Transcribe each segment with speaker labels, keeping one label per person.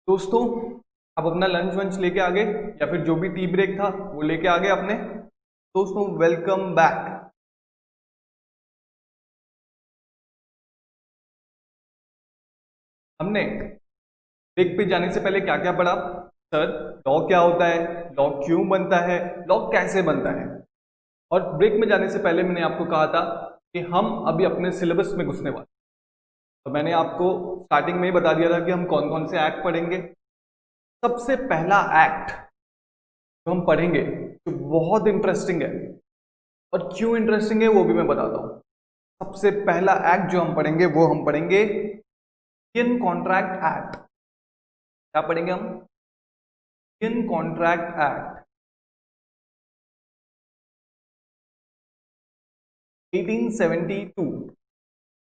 Speaker 1: दोस्तों, आप अपना लंच वंच लेके आ गए या फिर जो भी टी ब्रेक था वो लेके आ गए अपने। दोस्तों, वेलकम बैक। हमने ब्रेक पे जाने से पहले क्या क्या पढ़ा? सर, लॉ क्या होता है, लॉ क्यों बनता है, लॉ कैसे बनता है। और ब्रेक में जाने से पहले मैंने आपको कहा था कि हम अभी अपने सिलेबस में घुसने वाले। तो मैंने आपको स्टार्टिंग में ही बता दिया था कि हम कौन कौन से एक्ट पढ़ेंगे। सबसे पहला एक्ट जो हम पढ़ेंगे जो बहुत इंटरेस्टिंग है, और क्यों इंटरेस्टिंग है वो भी मैं बताता हूँ। सबसे पहला एक्ट जो हम पढ़ेंगे वो हम पढ़ेंगे इंडियन कॉन्ट्रैक्ट एक्ट। क्या पढ़ेंगे हम? Indian contract act 1872।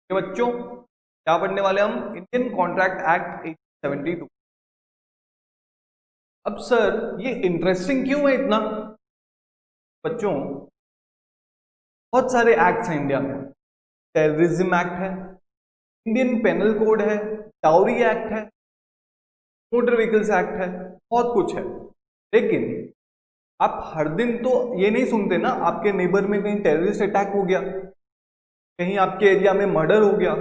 Speaker 1: ये बच्चों, क्या पढ़ने वाले हम? Indian contract act 1872। अब सर, ये इंटरेस्टिंग क्यों है इतना? बच्चों, बहुत सारे एक्ट्स हैं इंडिया में। टेररिज्म एक्ट है, इंडियन पेनल कोड है, डाउरी एक्ट है, मोटर व्हीकल्स एक्ट है, बहुत कुछ है। लेकिन आप हर दिन तो ये नहीं सुनते ना, आपके नेबर में कहीं टेररिस्ट अटैक हो गया, कहीं आपके एरिया में मर्डर हो गया,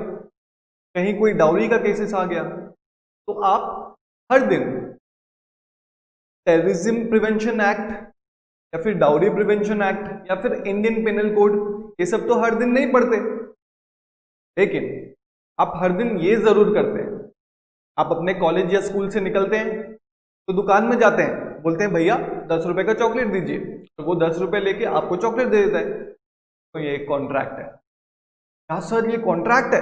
Speaker 1: कहीं कोई डाउरी का केसेस आ गया, तो आप हर दिन टेररिज्म प्रिवेंशन एक्ट या फिर डाउरी प्रिवेंशन एक्ट या फिर इंडियन पेनल कोड, ये सब तो हर दिन नहीं पढ़ते। लेकिन आप हर दिन ये जरूर करते हैं, आप अपने कॉलेज या स्कूल से निकलते हैं तो दुकान में जाते हैं, बोलते हैं भैया 10 रुपए का चॉकलेट दीजिए, तो वो 10 रुपए लेके आपको चॉकलेट दे देता है। तो ये एक कॉन्ट्रैक्ट है। क्या सर, ये कॉन्ट्रैक्ट है?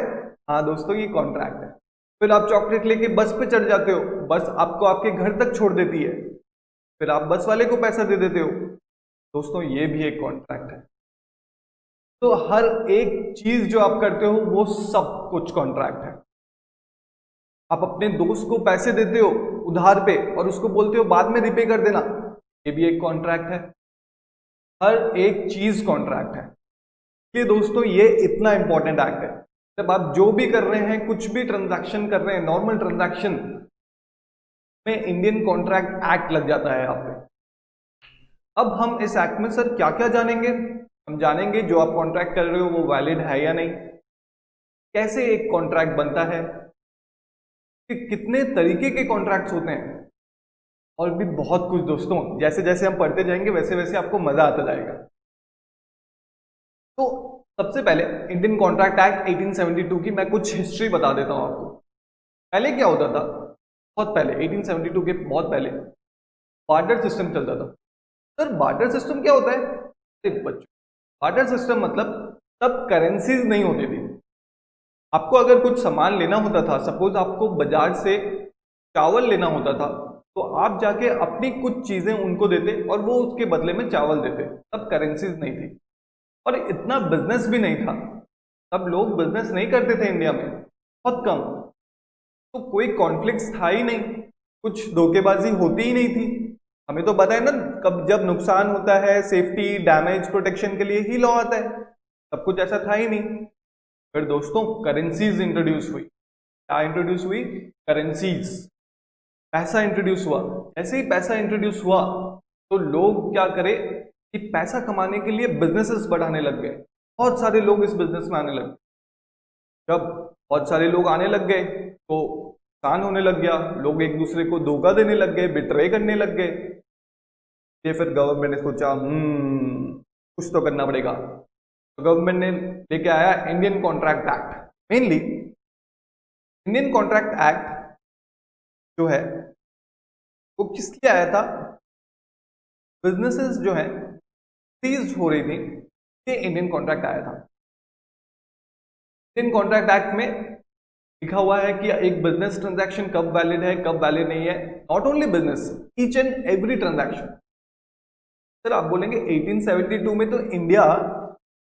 Speaker 1: हाँ दोस्तों, ये कॉन्ट्रैक्ट है। फिर आप चॉकलेट लेके बस पे चढ़ जाते हो, बस आपको आपके घर तक छोड़ देती है, फिर आप बस वाले को पैसा दे देते हो। दोस्तों, ये भी एक कॉन्ट्रैक्ट है। तो हर एक चीज जो आप करते हो वो सब कुछ कॉन्ट्रैक्ट है। आप अपने दोस्त को पैसे देते हो उधार पे और उसको बोलते हो बाद में रिपे कर देना, ये भी एक कॉन्ट्रैक्ट है। हर एक चीज कॉन्ट्रैक्ट है। ये दोस्तों, ये इतना इंपॉर्टेंट एक्ट है। जब आप जो भी कर रहे हैं, कुछ भी ट्रांजैक्शन कर रहे हैं, नॉर्मल ट्रांजैक्शन में इंडियन कॉन्ट्रैक्ट एक्ट लग जाता है आप पे। अब हम इस एक्ट में सर क्या क्या जानेंगे? हम जानेंगे जो आप कॉन्ट्रैक्ट कर रहे हो वो वैलिड है या नहीं, कैसे एक कॉन्ट्रैक्ट बनता है, कि कितने तरीके के कॉन्ट्रैक्ट्स होते हैं, और भी बहुत कुछ। दोस्तों, जैसे जैसे हम पढ़ते जाएंगे वैसे वैसे आपको मजा आता जाएगा। तो सबसे पहले इंडियन कॉन्ट्रैक्ट एक्ट 1872 की मैं कुछ हिस्ट्री बता देता हूं आपको। पहले क्या होता था? बहुत पहले, 1872 के बहुत पहले बार्टर सिस्टम चलता था। सर, बार्टर सिस्टम क्या होता है? अरे बच्चों, बार्टर सिस्टम मतलब तब करेंसीज नहीं होती थी। आपको अगर कुछ सामान लेना होता था, सपोज आपको बाजार से चावल लेना होता था, तो आप जाके अपनी कुछ चीजें उनको देते और वो उसके बदले में चावल देते। तब करेंसीज नहीं थी और इतना बिजनेस भी नहीं था। तब लोग बिजनेस नहीं करते थे इंडिया में, बहुत कम। तो कोई कॉन्फ्लिक्ट था ही नहीं, कुछ धोखेबाजी होती ही नहीं थी। हमें तो पता है ना, कब जब नुकसान होता है सेफ्टी डैमेज प्रोटेक्शन के लिए ही लॉ आता है। सब कुछ ऐसा था ही नहीं। फिर दोस्तों, करेंसीज इंट्रोड्यूस हुई। क्या इंट्रोड्यूस हुई? करेंसीज, पैसा इंट्रोड्यूस हुआ। ऐसे ही पैसा इंट्रोड्यूस हुआ तो लोग क्या करे कि पैसा कमाने के लिए बिजनेसेस बढ़ाने लग गए। बहुत सारे लोग इस बिजनेस में आने लगे। जब बहुत सारे लोग आने लग गए तो नुकसान होने लग गया, लोग एक दूसरे को धोखा देने लग गए, बिट्रे करने लग गए। ये फिर गवर्नमेंट ने सोचा कुछ तो करना पड़ेगा। तो गवर्नमेंट ने लेके आया Indian contract act. Mainly Indian contract act जो है वो किस लिए आया था? बिजनेसेस जो है सीज हो रही थी, ये इंडियन कॉन्ट्रैक्ट आया था। इंडियन कॉन्ट्रैक्ट एक्ट में लिखा हुआ है कि एक बिजनेस ट्रांजैक्शन कब वैलिड है, कब वैलिड नहीं है। Not only business, each and every transaction. Sir, आप बोलेंगे 1872 में तो इंडिया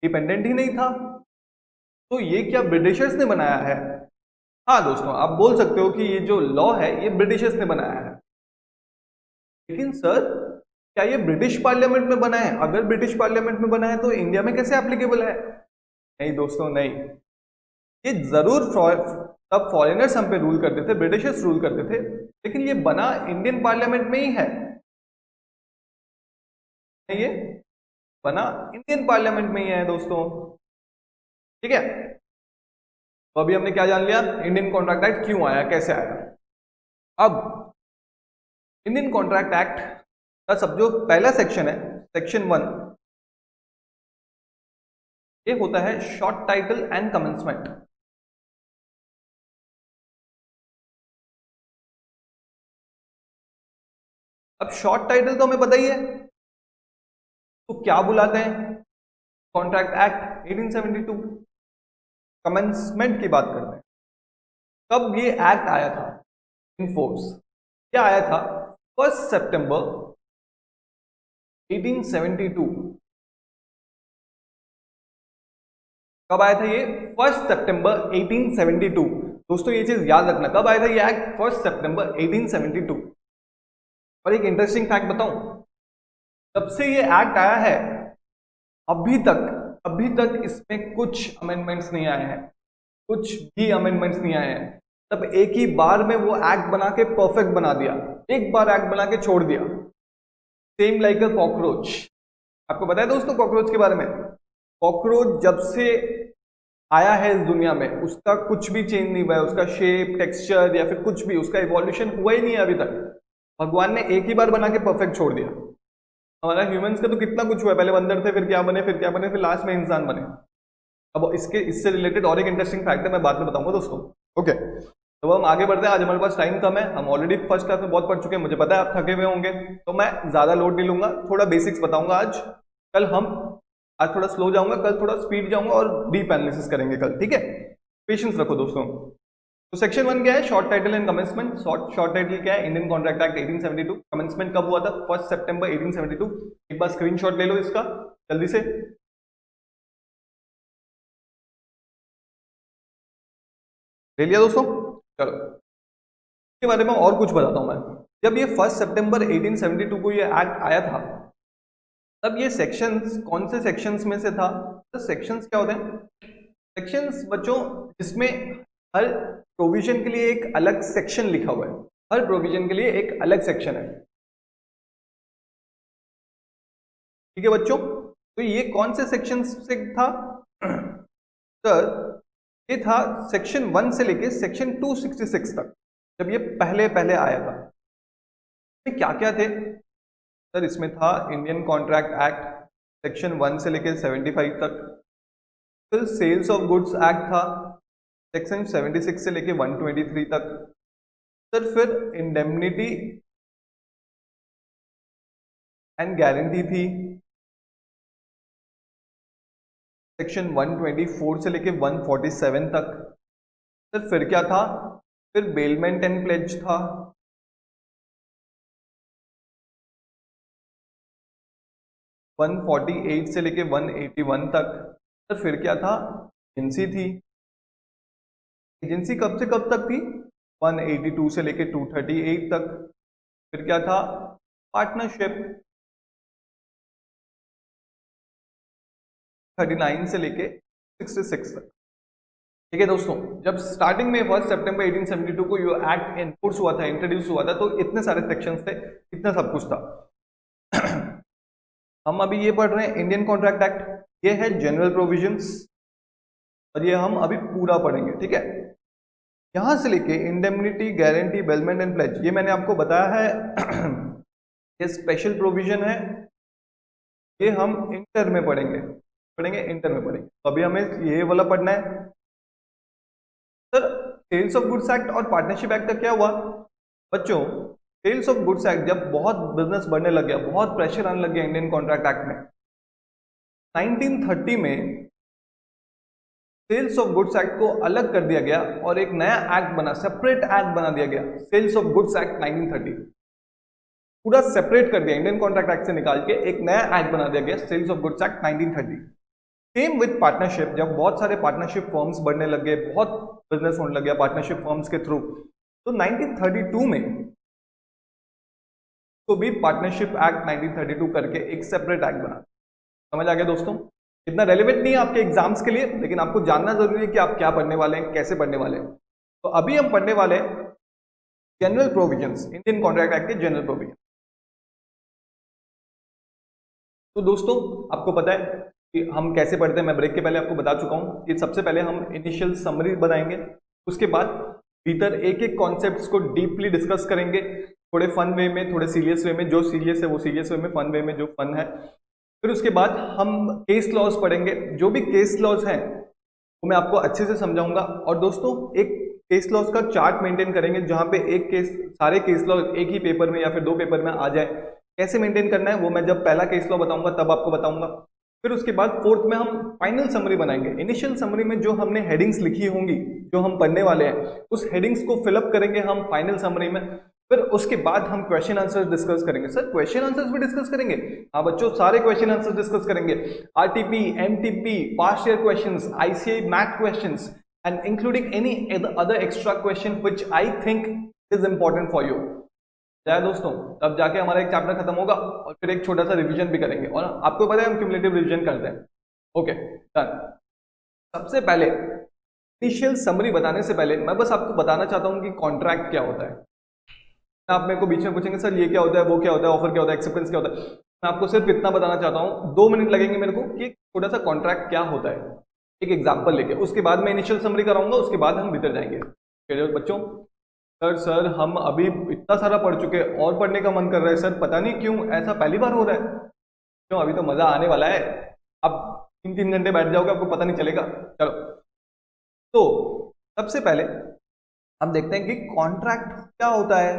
Speaker 1: डिपेंडेंट ही नहीं था, तो ये क्या ब्रिटिशर्स ने बनाया है? हाँ दोस्तों, आप बोल सकते हो कि ये जो लॉ है ये ब्रिटिशर्स ने बनाया है। लेकिन सर, क्या ये ब्रिटिश पार्लियामेंट में बना है? अगर ब्रिटिश पार्लियामेंट में बना है तो इंडिया में कैसे एप्लीकेबल है? नहीं दोस्तों, नहीं। ये जरूर तब फॉरेनर्स हम पे रूल करते थे, ब्रिटिशर्स रूल करते थे, लेकिन ये बना इंडियन पार्लियामेंट में ही है, ये बना इंडियन पार्लियामेंट में ही है दोस्तों, ठीक है। तो अभी हमने क्या जान लिया, इंडियन कॉन्ट्रैक्ट एक्ट क्यों आया, कैसे आया। अब इंडियन कॉन्ट्रैक्ट एक्ट का सब जो पहला सेक्शन है, सेक्शन 1, ये होता है शॉर्ट टाइटल एंड कमेंसमेंट। अब शॉर्ट टाइटल तो हमें पता ही है, तो क्या बुलाते हैं, कॉन्ट्रैक्ट एक्ट 1872। कमेंसमेंट की बात करते हैं, कब ये एक्ट आया था इन फोर्स, क्या आया था, 1 सितंबर 1872। कब आया था ये, 1 सितंबर 1872। दोस्तों ये चीज याद रखना, कब आया था ये एक्ट, 1 सितंबर 1872। और एक इंटरेस्टिंग फैक्ट बताऊं, जब से ये एक्ट आया है अभी तक इसमें कुछ अमेंडमेंट्स नहीं आए हैं, कुछ भी अमेंडमेंट्स नहीं आए हैं। तब एक ही बार में वो एक्ट बना के परफेक्ट बना दिया, एक बार एक्ट बना के छोड़ दिया। Same like a cockroach. आपको पता है दोस्तों कॉकरोच के बारे में, कॉकरोच जब से आया है इस दुनिया में उसका कुछ भी चेंज नहीं हुआ है, उसका शेप, टेक्सचर या फिर कुछ भी उसका इवोल्यूशन हुआ ही नहीं है अभी तक। भगवान ने एक ही बार बना के परफेक्ट छोड़ दिया। हमारा ह्यूमंस का तो कितना कुछ हुआ है, पहले बंदर थे, फिर क्या बने, फिर क्या बने, फिर लास्ट में इंसान बने। अब इससे रिलेटेड और एक इंटरेस्टिंग फैक्ट है, मैं बाद में बताऊंगा दोस्तों, ओके। तो हम आगे बढ़ते हैं, आज हमारे पास टाइम कम है, हम ऑलरेडी फर्स्ट क्लास में बहुत पढ़ चुके हैं, मुझे पता है आप थके हुए होंगे, तो मैं ज्यादा लोड नहीं लूंगा, थोड़ा बेसिक्स बताऊंगा आज। आज थोड़ा स्लो जाऊंगा, कल थोड़ा स्पीड जाऊंगा और डीप एनालिसिस करेंगे कल, ठीक है। पेशेंस रखो दोस्तों। तो सेक्शन 1 क्या है, short title and commencement. Short title क्या है, इंडियन कॉन्ट्रैक्ट एक्ट 1872। कमेंसमेंट कब हुआ था, 1 सितंबर 1872। एक बार स्क्रीनशॉट ले लो इसका जल्दी से। ले लिया दोस्तों, चलो इसके बारे में और कुछ बताता हूं मैं। जब ये 1 सितंबर 1872 को ये एक्ट आया था, तब ये सेक्शंस कौन से सेक्शंस में से था, तो सेक्शंस क्या होते हैं, सेक्शंस बच्चों जिसमें हर प्रोविजन के लिए एक अलग सेक्शन लिखा हुआ है, हर प्रोविजन के लिए एक अलग सेक्शन है, ठीक है बच्चों। तो ये कौन से सेक्शन से था सर, ये था सेक्शन 1 से लेके सेक्शन 266 तक, जब ये पहले पहले आया था। क्या क्या थे सर, इसमें था इंडियन कॉन्ट्रैक्ट एक्ट सेक्शन 1 से लेके 75 तक, फिर सेल्स ऑफ गुड्स एक्ट था सेक्शन 76 से लेके 123 तक, फिर इंडेमनिटी एंड गारंटी थी सेक्शन 124 से लेके 147 तक। फिर क्या था, फिर बेलमेंट एंड प्लेज था, वन 148 से लेके 181 तक। फिर क्या था, एजेंसी थी, एजेंसी कब से कब तक थी, 182 से लेके 238 तक। फिर क्या था, पार्टनरशिप 39 से लेके 66 तक, ठीक है दोस्तों। जब स्टार्टिंग में 1 सितंबर 1872 को ये एक्ट एनफोर्स हुआ था, इंट्रोड्यूस हुआ था, तो इतने सारे सेक्शंस थे, इतना सब कुछ था। हम अभी ये पढ़ रहे हैं इंडियन कॉन्ट्रैक्ट एक्ट, ये है जनरल प्रोविजंस, और ये हम अभी पूरा पढ़ेंगे, ठीक है। यहां से लेके indemnity, guarantee, bailment and pledge, ये मैंने आपको बताया है ये स्पेशल प्रोविजन है, ये हम इंटर में पढ़ेंगे, इंटर में पढ़ेंगे। तो अभी हमें ये वाला पढ़ना है sir. Sales of goods act और पार्टनरशिप एक्ट का क्या हुआ बच्चों, सेल्स ऑफ गुड्स एक्ट जब बहुत बिजनेस बढ़ने लग गया, बहुत प्रेशर आने लग गया इंडियन कॉन्ट्रैक्ट एक्ट में, 1930 में सेल्स ऑफ गुड्स एक्ट को अलग कर दिया गया और एक नया एक्ट बना, सेपरेट एक्ट बना दिया गया, सेल्स ऑफ गुड्स एक्ट 1930। पूरा सेपरेट कर दिया, इंडियन कॉन्ट्रैक्ट एक्ट से निकाल के एक नया एक्ट बना दिया गया, sales of goods act 1930। Same with partnership, जब बहुत सारे पार्टनरशिप फर्म्स बढ़ने लग गए, बहुत बिजनेस होने लग गया पार्टनरशिप फर्म्स के थ्रू, तो 1932 में तो भी पार्टनरशिप एक्ट 1932 करके एक सेपरेट एक्ट बना। समझ आ गया दोस्तों, इतना रेलेवेंट नहीं है आपके एग्जाम्स के लिए, लेकिन आपको जानना जरूरी है कि आप क्या पढ़ने वाले हैं, कैसे पढ़ने वाले हैं। तो अभी हम पढ़ने वाले हैं general provisions, Indian contract act के जनरल प्रोविजन। तो दोस्तों आपको पता है कि हम कैसे पढ़ते हैं, मैं ब्रेक के पहले आपको बता चुका हूं कि सबसे पहले हम इनिशियल समरी बनाएंगे, उसके बाद भीतर एक एक कॉन्सेप्ट्स को डीपली डिस्कस करेंगे, थोड़े फन वे में, थोड़े सीरियस वे में, जो सीरियस है वो सीरियस वे में, फन वे में जो फन है। फिर उसके बाद हम केस लॉज पढ़ेंगे, जो भी केस लॉज हैं वो मैं आपको अच्छे से समझाऊंगा। और दोस्तों एक केस लॉज का चार्ट मेंटेन करेंगे जहां पे एक केस, सारे केस लॉज एक ही पेपर में या फिर 2 पेपर में आ जाए। कैसे मेंटेन करना है वो मैं जब पहला केस लॉ बताऊंगा तब आपको बताऊंगा। फिर उसके बाद फोर्थ में हम फाइनल समरी बनाएंगे। इनिशियल समरी में जो हमने हेडिंग्स लिखी होंगी, जो हम पढ़ने वाले हैं, उस हेडिंग्स को फिलअप करेंगे हम फाइनल समरी में। फिर उसके बाद हम क्वेश्चन आंसर डिस्कस करेंगे। सर क्वेश्चन आंसर्स भी डिस्कस करेंगे? हाँ बच्चों, सारे क्वेश्चन आंसर डिस्कस करेंगे। RTP, MTP, past year questions, ICI math questions and including any other extra question which I think is important for you. क्या दोस्तों, तब जाके हमारा एक चैप्टर खत्म होगा और फिर एक छोटा सा रिवीजन भी करेंगे। और आपको पता है हम क्यूमुलेटिव रिवीजन करते हैं। Okay done. सबसे पहले इनिशियल समरी बताने से पहले मैं बस आपको बताना चाहता हूं कि कॉन्ट्रैक्ट क्या होता है। आप मेरे को बीच में पूछेंगे सर ये क्या होता है, वो क्या होता है, ऑफर क्या होता है, एक्सेप्टेंस क्या होता है। मैं आपको सिर्फ इतना बताना चाहता हूं, 2 मिनट लगेंगे मेरे को कि छोटा सा कॉन्ट्रैक्ट क्या होता है, एक एग्जाम्पल लेके। उसके बाद मैं इनिशियल समरी कराऊंगा, उसके बाद हम भीतर जाएंगे। बच्चों सर हम अभी इतना सारा पढ़ चुके हैं और पढ़ने का मन कर रहा है सर, पता नहीं क्यों ऐसा पहली बार हो रहा है। क्यों, अभी तो मजा आने वाला है। अब 3-3 घंटे बैठ जाओगे, आपको पता नहीं चलेगा। चलो, तो सबसे पहले हम देखते हैं कि कॉन्ट्रैक्ट क्या होता है।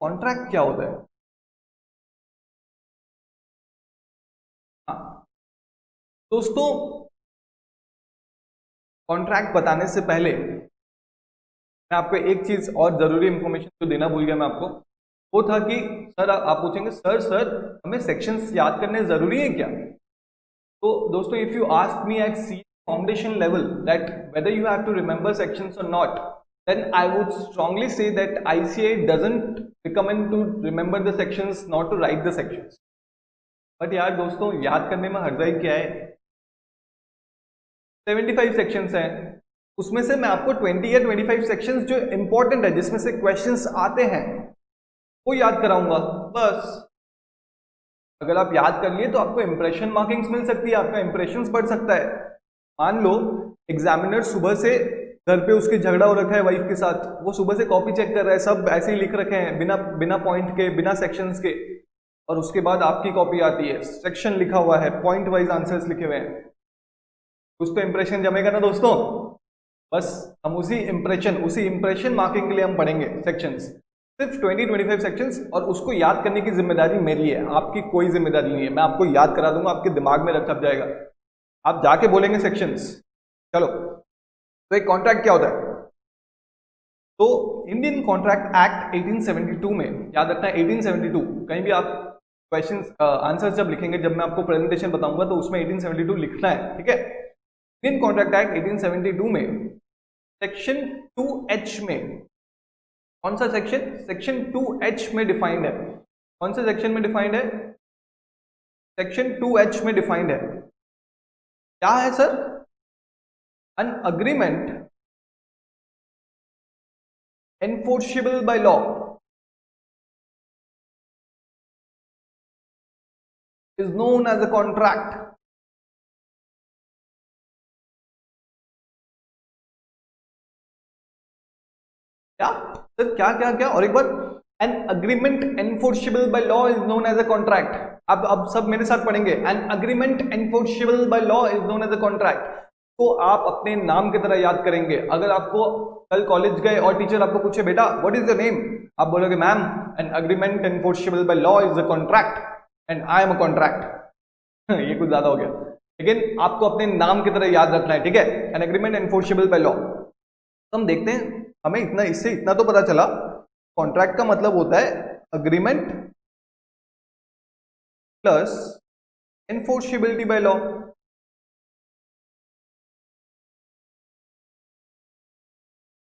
Speaker 1: कॉन्ट्रैक्ट क्या होता है? हाँ दोस्तों, कॉन्ट्रैक्ट बताने से पहले मैं आपको एक चीज और जरूरी इंफॉर्मेशन जो देना भूल गया मैं आपको, वो था कि सर आप पूछेंगे सर हमें सेक्शंस याद करने जरूरी है क्या? तो दोस्तों if you ask me at C foundation level that whether you have to remember sections और not, then I would strongly say that ICAI doesn't recommend to remember the sections, not to write the sections. But यार दोस्तों याद करने में हर्जाई क्या है, 75 sections हैं, उसमें से मैं आपको 20 या 25 सेक्शंस जो इंपॉर्टेंट है, जिसमें से क्वेश्चंस आते हैं, वो याद कराऊंगा बस। अगर आप याद कर लिए तो आपको इंप्रेशन मार्किंग्स मिल सकती है, आपका इंप्रेशंस बढ़ सकता है। मान लो एग्जामिनर सुबह से घर पे उसके झगड़ा हो रखा है वाइफ के साथ, वो सुबह से कॉपी चेक कर रहा है, सब ऐसे ही लिख रखे हैं बिना बिना पॉइंट के, बिना सेक्शंस के, और उसके बाद आपकी कॉपी आती है, सेक्शन लिखा हुआ है, पॉइंट वाइज आंसर्स लिखे हुए हैं, कुछ तो इंप्रेशन जमेगा ना दोस्तों। बस हम उसी इंप्रेशन मार्किंग के लिए हम पढ़ेंगे सेक्शंस, सिर्फ 20-25 सेक्शंस, और उसको याद करने की जिम्मेदारी मेरी है, आपकी कोई जिम्मेदारी नहीं है। मैं आपको याद करा दूंगा, आपके दिमाग में रख जाएगा, आप जाके बोलेंगे सेक्शंस। चलो, तो एक कॉन्ट्रैक्ट क्या होता है? तो इंडियन कॉन्ट्रैक्ट एक्ट 1872 में, याद रखना है 1872, कहीं भी आप क्वेश्चन आंसर जब लिखेंगे, जब मैं आपको प्रेजेंटेशन बताऊंगा तो उसमें 1872 लिखना है, ठीक है। इंडियन कॉन्ट्रैक्ट एक्ट 1872 में सेक्शन 2H में, कौन सा सेक्शन? सेक्शन 2H में डिफाइंड है। कौन से सेक्शन में डिफाइंड है? सेक्शन 2H में डिफाइंड है। क्या है sir? An agreement enforceable by law is known as a contract. क्या सर, क्या और एक बार, an agreement enforceable by law is known as a contract. अब सब मेरे साथ पढ़ेंगे, an agreement enforceable by law is known as a contract. को आप अपने नाम की तरह याद करेंगे। अगर आपको कल कॉलेज गए और टीचर आपको पूछे बेटा व्हाट इज योर नेम, आप बोलोगे ma'am N agreement enforceable by law is a contract and I am a contract. ये कुछ ज्यादा हो गया, लेकिन आपको अपने नाम की तरह याद रखना है, ठीक है, N agreement enforceable by law. तो हम देखते हैं, हमें इससे इतना तो पता चला, कॉन्ट्रैक्ट का मतलब होता है agreement plus enforceability by law.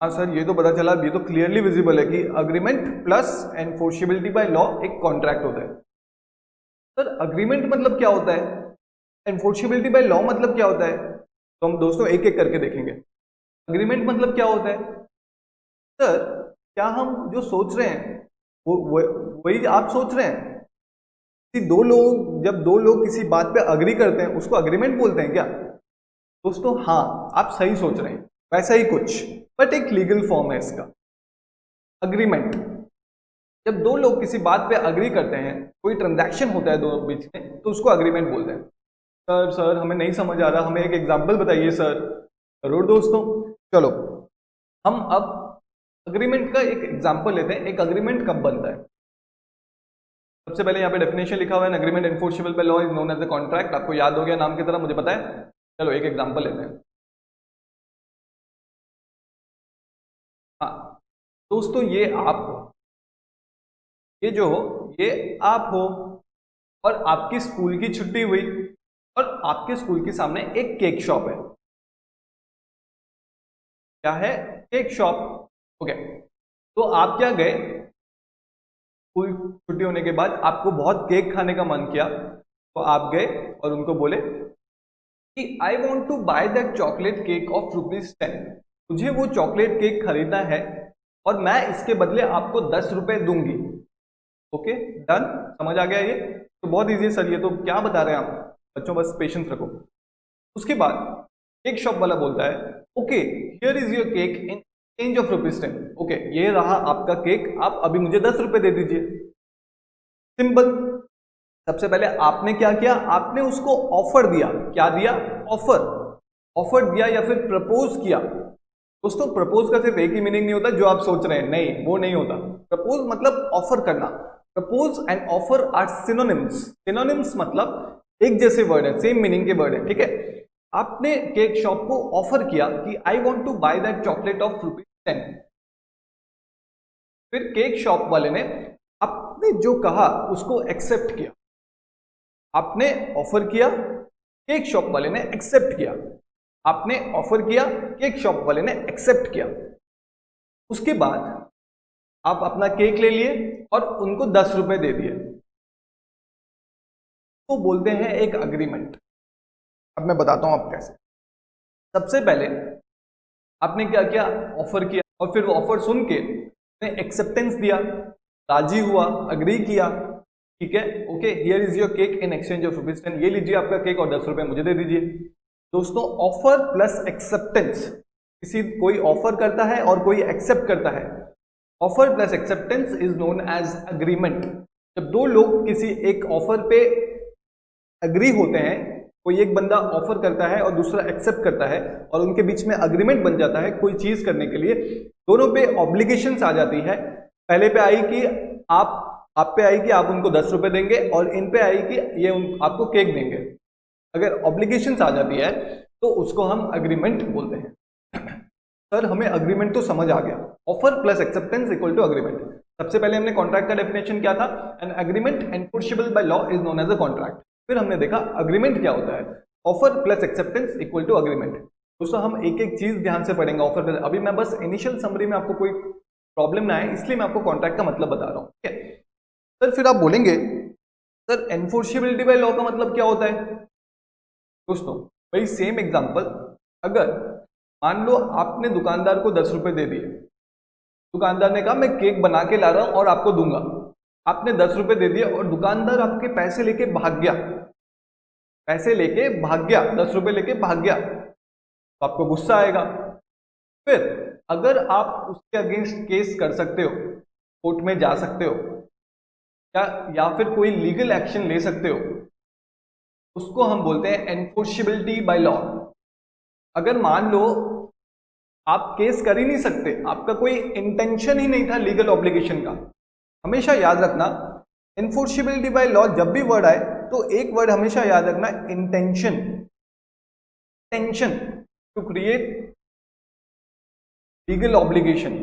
Speaker 1: हाँ सर, ये तो पता चला, ये तो क्लियरली विजिबल है कि agreement plus enforceability by law एक कॉन्ट्रैक्ट होता है। सर अग्रीमेंट मतलब क्या होता है, एनफोर्सेबिलिटी बाय लॉ मतलब क्या होता है? तो हम दोस्तों एक एक करके देखेंगे। अग्रीमेंट मतलब क्या होता है सर? क्या हम जो सोच रहे हैं वही आप सोच रहे हैं? जब दो लोग किसी बात पे अग्री करते हैं उसको अग्रीमेंट बोलते हैं क्या? दोस्तों हाँ, आप सही सोच रहे हैं, वैसा ही कुछ, बट एक लीगल फॉर्म है इसका, अग्रीमेंट। जब दो लोग किसी बात पे अग्री करते हैं, कोई ट्रांजैक्शन होता है दोनों बीच में, तो उसको अग्रीमेंट बोलते हैं। सर हमें नहीं समझ आ रहा, हमें एक एग्जांपल बताइए सर। जरूर दोस्तों, चलो हम अब अग्रीमेंट का एक एग्जांपल लेते हैं। एक अग्रीमेंट कब बनता है? सबसे पहले यहाँ पे डेफिनेशन लिखा हुआ है, agreement enforceable by law is known as a contract. आपको याद हो गया नाम की तरह, मुझे पता है। चलो एक एग्जांपल लेते हैं। हाँ दोस्तों, ये आप हो, ये जो हो ये आप हो, और आपकी स्कूल की छुट्टी हुई और आपके स्कूल के सामने एक केक शॉप है। क्या है? Cake shop. ओके, तो आप क्या गए, स्कूल छुट्टी होने के बाद आपको बहुत केक खाने का मन किया, तो आप गए और उनको बोले कि I want to buy that chocolate cake of ₹10। मुझे वो चॉकलेट केक खरीदना है और मैं इसके बदले आपको 10 रुपए दूंगी। ओके डन, समझ आ गया? ये तो बहुत इजी है सर, ये तो क्या बता रहे हैं आप बच्चों, बस पेशेंस रखो। उसके बाद केक शॉप वाला बोलता है okay here is your cake in change of ₹10। Okay, ये रहा आपका केक, आप अभी मुझे 10 रुपए दे दीजिए। सिंपल। सबसे पहले आपने क्या किया, आपने उसको ऑफर दिया। क्या दिया? ऑफर। ऑफर दिया या फिर प्रपोज किया। दोस्तों प्रपोज का सिर्फ एक ही मीनिंग नहीं होता जो आप सोच रहे हैं, नहीं वो नहीं होता। प्रपोज मतलब ऑफर करना। Propose and offer are synonyms. Synonyms मतलब एक जैसे वर्ड है, सेम मीनिंग के वर्ड है, ठीक है। आपने केक शॉप को ऑफर किया कि I want to buy that chocolate of ₹10। फिर केक शॉप वाले ने आपने जो कहा उसको एक्सेप्ट किया। आपने ऑफर किया, केक शॉप वाले ने एक्सेप्ट किया। आपने ऑफर किया, केक शॉप वाले ने एक्सेप्ट किया। उसके बाद आप अपना केक ले लिए और उनको 10 रुपए दे दिए, तो बोलते हैं एक अग्रीमेंट। अब मैं बताता हूं आप कैसे। सबसे पहले आपने क्या किया, ऑफर किया, और फिर वो ऑफर सुन के एक्सेप्टेंस दिया, राजी हुआ, अग्री किया, ठीक है। Okay here is your cake in exchange of ₹10। ये लीजिए आपका केक और 10 रुपए मुझे दे दीजिए। दोस्तों ऑफर प्लस एक्सेप्टेंस, कोई ऑफर करता है और कोई एक्सेप्ट करता है, offer plus acceptance is known as agreement. जब दो लोग किसी एक ऑफर पे अग्री होते हैं, कोई एक बंदा ऑफर करता है और दूसरा एक्सेप्ट करता है, और उनके बीच में अग्रीमेंट बन जाता है कोई चीज करने के लिए, दोनों पे ऑब्लिगेशंस आ जाती है। पहले पे आई कि आप पे आई कि आप उनको 10 रुपए देंगे, और इन पे आई कि ये आपको केक देंगे। अगर ऑब्लिगेशंस आ जाती है तो उसको हम अग्रीमेंट बोलते हैं। सर हमें अग्रीमेंट तो समझ आ गया, offer plus acceptance equal to agreement. सबसे पहले हमने कॉन्ट्रैक्ट का डेफिनेशन क्या था, an agreement enforceable by law is known as a contract. फिर हमने देखा अग्रीमेंट क्या होता है, offer plus acceptance equal to agreement. दोस्तों हम एक एक चीज ध्यान से पढ़ेंगे ऑफर प्लस। अभी मैं बस इनिशियल समरी में आपको कोई प्रॉब्लम ना आए इसलिए मैं आपको कॉन्ट्रैक्ट का मतलब बता रहा हूँ, ठीक है। सर फिर आप बोलेंगे सर एनफोर्सेबिलिटी बाय लॉ का मतलब क्या होता है? दोस्तों वही सेम एग्जांपल, अगर मान लो आपने दुकानदार को 10 रुपए दे दिए, दुकानदार ने कहा मैं केक बना के ला रहा हूं और आपको दूंगा, आपने 10 रुपए दे दिए और दुकानदार आपके पैसे लेके भाग गया, पैसे लेके भाग गया, 10 रुपए लेके भाग गया, तो आपको गुस्सा आएगा। फिर अगर आप उसके अगेंस्ट केस कर सकते हो, कोर्ट में जा सकते हो, या फिर कोई लीगल एक्शन ले सकते हो, उसको हम बोलते हैं एनफोर्सेबिलिटी बाय लॉ। अगर मान लो आप केस कर ही नहीं सकते, आपका कोई इंटेंशन ही नहीं था लीगल ऑब्लिगेशन का, हमेशा याद रखना एनफोर्सेबिलिटी बाय लॉ जब भी वर्ड आए तो एक वर्ड हमेशा याद रखना, intention. Intention to create legal obligation.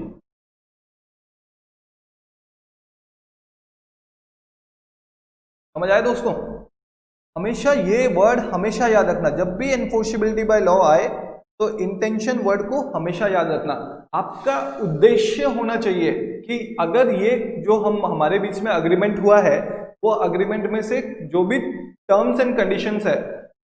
Speaker 1: समझ आए दोस्तों? हमेशा ये वर्ड हमेशा याद रखना, जब भी एनफोर्सेबिलिटी बाय लॉ आए तो इंटेंशन वर्ड को हमेशा याद रखना। आपका उद्देश्य होना चाहिए कि अगर ये जो हमारे बीच में अग्रीमेंट हुआ है, वो अग्रीमेंट में से जो भी टर्म्स एंड कंडीशंस है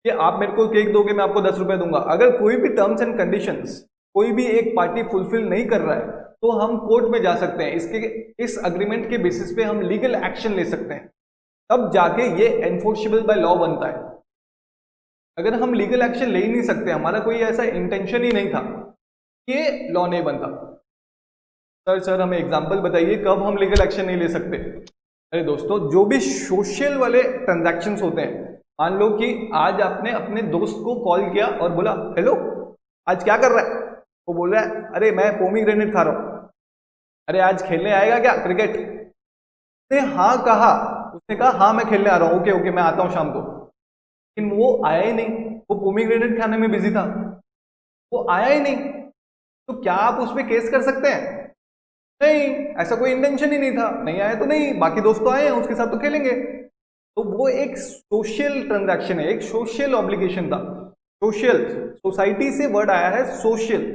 Speaker 1: कि आप मेरे को केक दोगे मैं आपको 10 रुपए दूंगा, अगर कोई भी टर्म्स एंड कंडीशंस कोई भी एक पार्टी फुलफिल नहीं कर रहा है तो हम कोर्ट में जा सकते हैं, इस अग्रीमेंट के बेसिस पे हम लीगल एक्शन ले सकते हैं, तब जाके ये एनफोर्सेबल बाय लॉ बनता है। अगर हम लीगल एक्शन ले ही नहीं सकते, हमारा कोई ऐसा इंटेंशन ही नहीं था, ये लॉ नहीं बनता। सर हमें एग्जांपल बताइए कब हम लीगल एक्शन नहीं ले सकते। अरे दोस्तों, जो भी सोशल वाले ट्रांजैक्शंस होते हैं, मान लो कि आज आपने अपने दोस्त को कॉल किया और बोला हेलो आज क्या कर रहा है, वो बोल रहा है अरे मैं पोमीग्रेनेट खा रहा हूं। अरे आज खेलने आएगा क्या क्रिकेट? उसने हाँ कहा, उसने कहा हाँ मैं खेलने आ रहा हूँ, ओके ओके मैं आता हूँ शाम को, लेकिन वो आया ही नहीं, वो पोमीग्रेनेट खाने में बिजी था, वो आया ही नहीं। तो क्या आप उस पर केस कर सकते हैं? नहीं, ऐसा कोई इंटेंशन ही नहीं था, नहीं आया तो नहीं, बाकी दोस्त तो आए हैं उसके साथ तो खेलेंगे। तो वो एक सोशल ट्रांजैक्शन है, एक सोशल ऑब्लिगेशन था। सोशल, सोसाइटी से वर्ड आया है सोशल।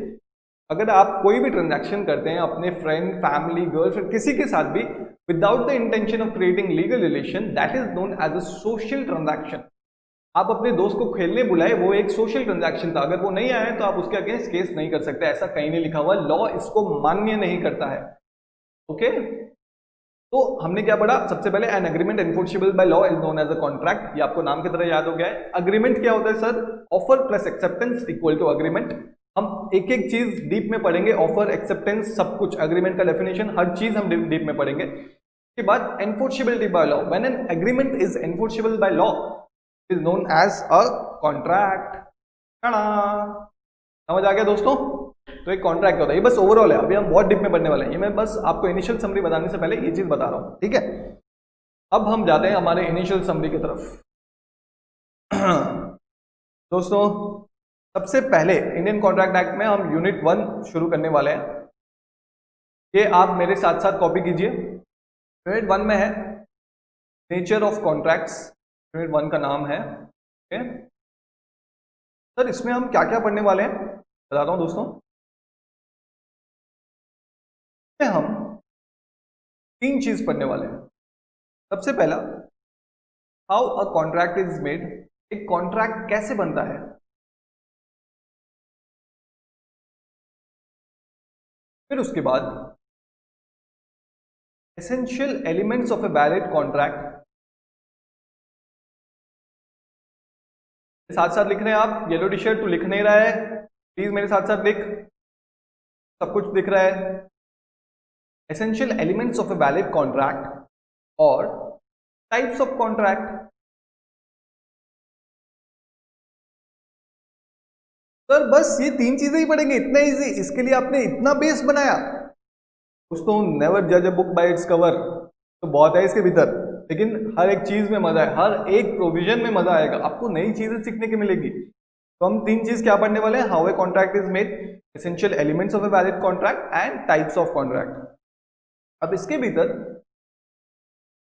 Speaker 1: अगर आप कोई भी ट्रांजैक्शन करते हैं अपने फ्रेंड, फैमिली, गर्लफ्रेंड, किसी के साथ भी without the intention of creating legal relation, that is known as a social transaction. आप अपने दोस्त को खेलने बुलाए, वो एक सोशल ट्रांजैक्शन था, अगर वो नहीं आया तो आप उसके अगेंस्ट केस नहीं कर सकते, ऐसा कहीं नहीं लिखा हुआ, लॉ इसको मान्य नहीं करता है। ओके, तो हमने क्या पढ़ा? सबसे पहले an agreement enforceable by law is known as a contract. ये आपको नाम की तरह याद हो गया है। अग्रीमेंट क्या होता है sir? Offer plus acceptance equal to agreement. हम एक एक चीज डीप में पढ़ेंगे, ऑफर, एक्सेप्टेंस, सब कुछ, अग्रीमेंट का डेफिनेशन, हर चीज हम डीप में पढ़ेंगे। उसके बाद enforceability by law, when an agreement is enforceable by law is known as a contract. समझ आ गया दोस्तों? तो एक कॉन्ट्रैक्ट होता है, ये बस ओवरऑल है, अभी हम बहुत डीप में पढ़ने वाले हैं, ये मैं बस आपको इनिशियल समरी बताने से पहले ये चीज बता रहा हूं, ठीक है? अब हम जाते हैं हमारे इनिशियल समरी की तरफ। दोस्तों, सबसे पहले इंडियन कॉन्ट्रैक्ट एक्ट में हम यूनिट 1 शुरू करने वाले हैं। ये आप मेरे साथ साथ कॉपी कीजिए। यूनिट 1 में है नेचर ऑफ कॉन्ट्रैक्ट्स, यूनिट 1 का नाम है। ओके सर, इसमें हम क्या क्या पढ़ने वाले हैं बताता हूं दोस्तों। हम 3 चीज पढ़ने वाले हैं। सबसे पहला, how a contract is made, एक कॉन्ट्रैक्ट कैसे बनता है। फिर उसके बाद essential elements of a valid contract. साथ साथ लिख रहे हैं आप, येलो टी शर्ट तो लिख नहीं रहा है, प्लीज मेरे साथ साथ लिख, सब कुछ दिख रहा है। Essential elements of a valid contract और टाइप्स ऑफ कॉन्ट्रैक्ट। सर बस ये 3 चीजें ही पढ़ेंगे, इतना इजी, इसके लिए आपने इतना बेस बनाया? दोस्तों, नेवर जज a book by its cover, तो बहुत है इसके भीतर, लेकिन हर एक चीज में मजा है, हर एक प्रोविजन में मजा आएगा, आपको नई चीजें सीखने की मिलेगी। तो हम 3 चीज क्या पढ़ने वाले हैं? How a contract is made, essential elements of a valid contract and types of contract. अब इसके भीतर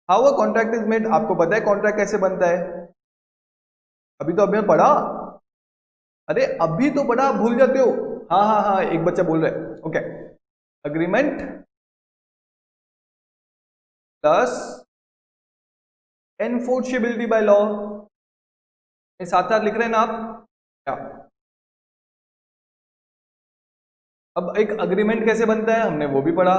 Speaker 1: how a contract is made, आपको पता है कॉन्ट्रैक्ट कैसे बनता है? अभी पढ़ा, अरे अभी तो पढ़ा, भूल जाते हो। हाँ हाँ हाँ, एक बच्चा बोल रहा है, okay. Agreement plus enforceability by law, साथ साथ लिख रहे हैं ना आप क्या? अब एक अग्रीमेंट कैसे बनता है हमने वो भी पढ़ा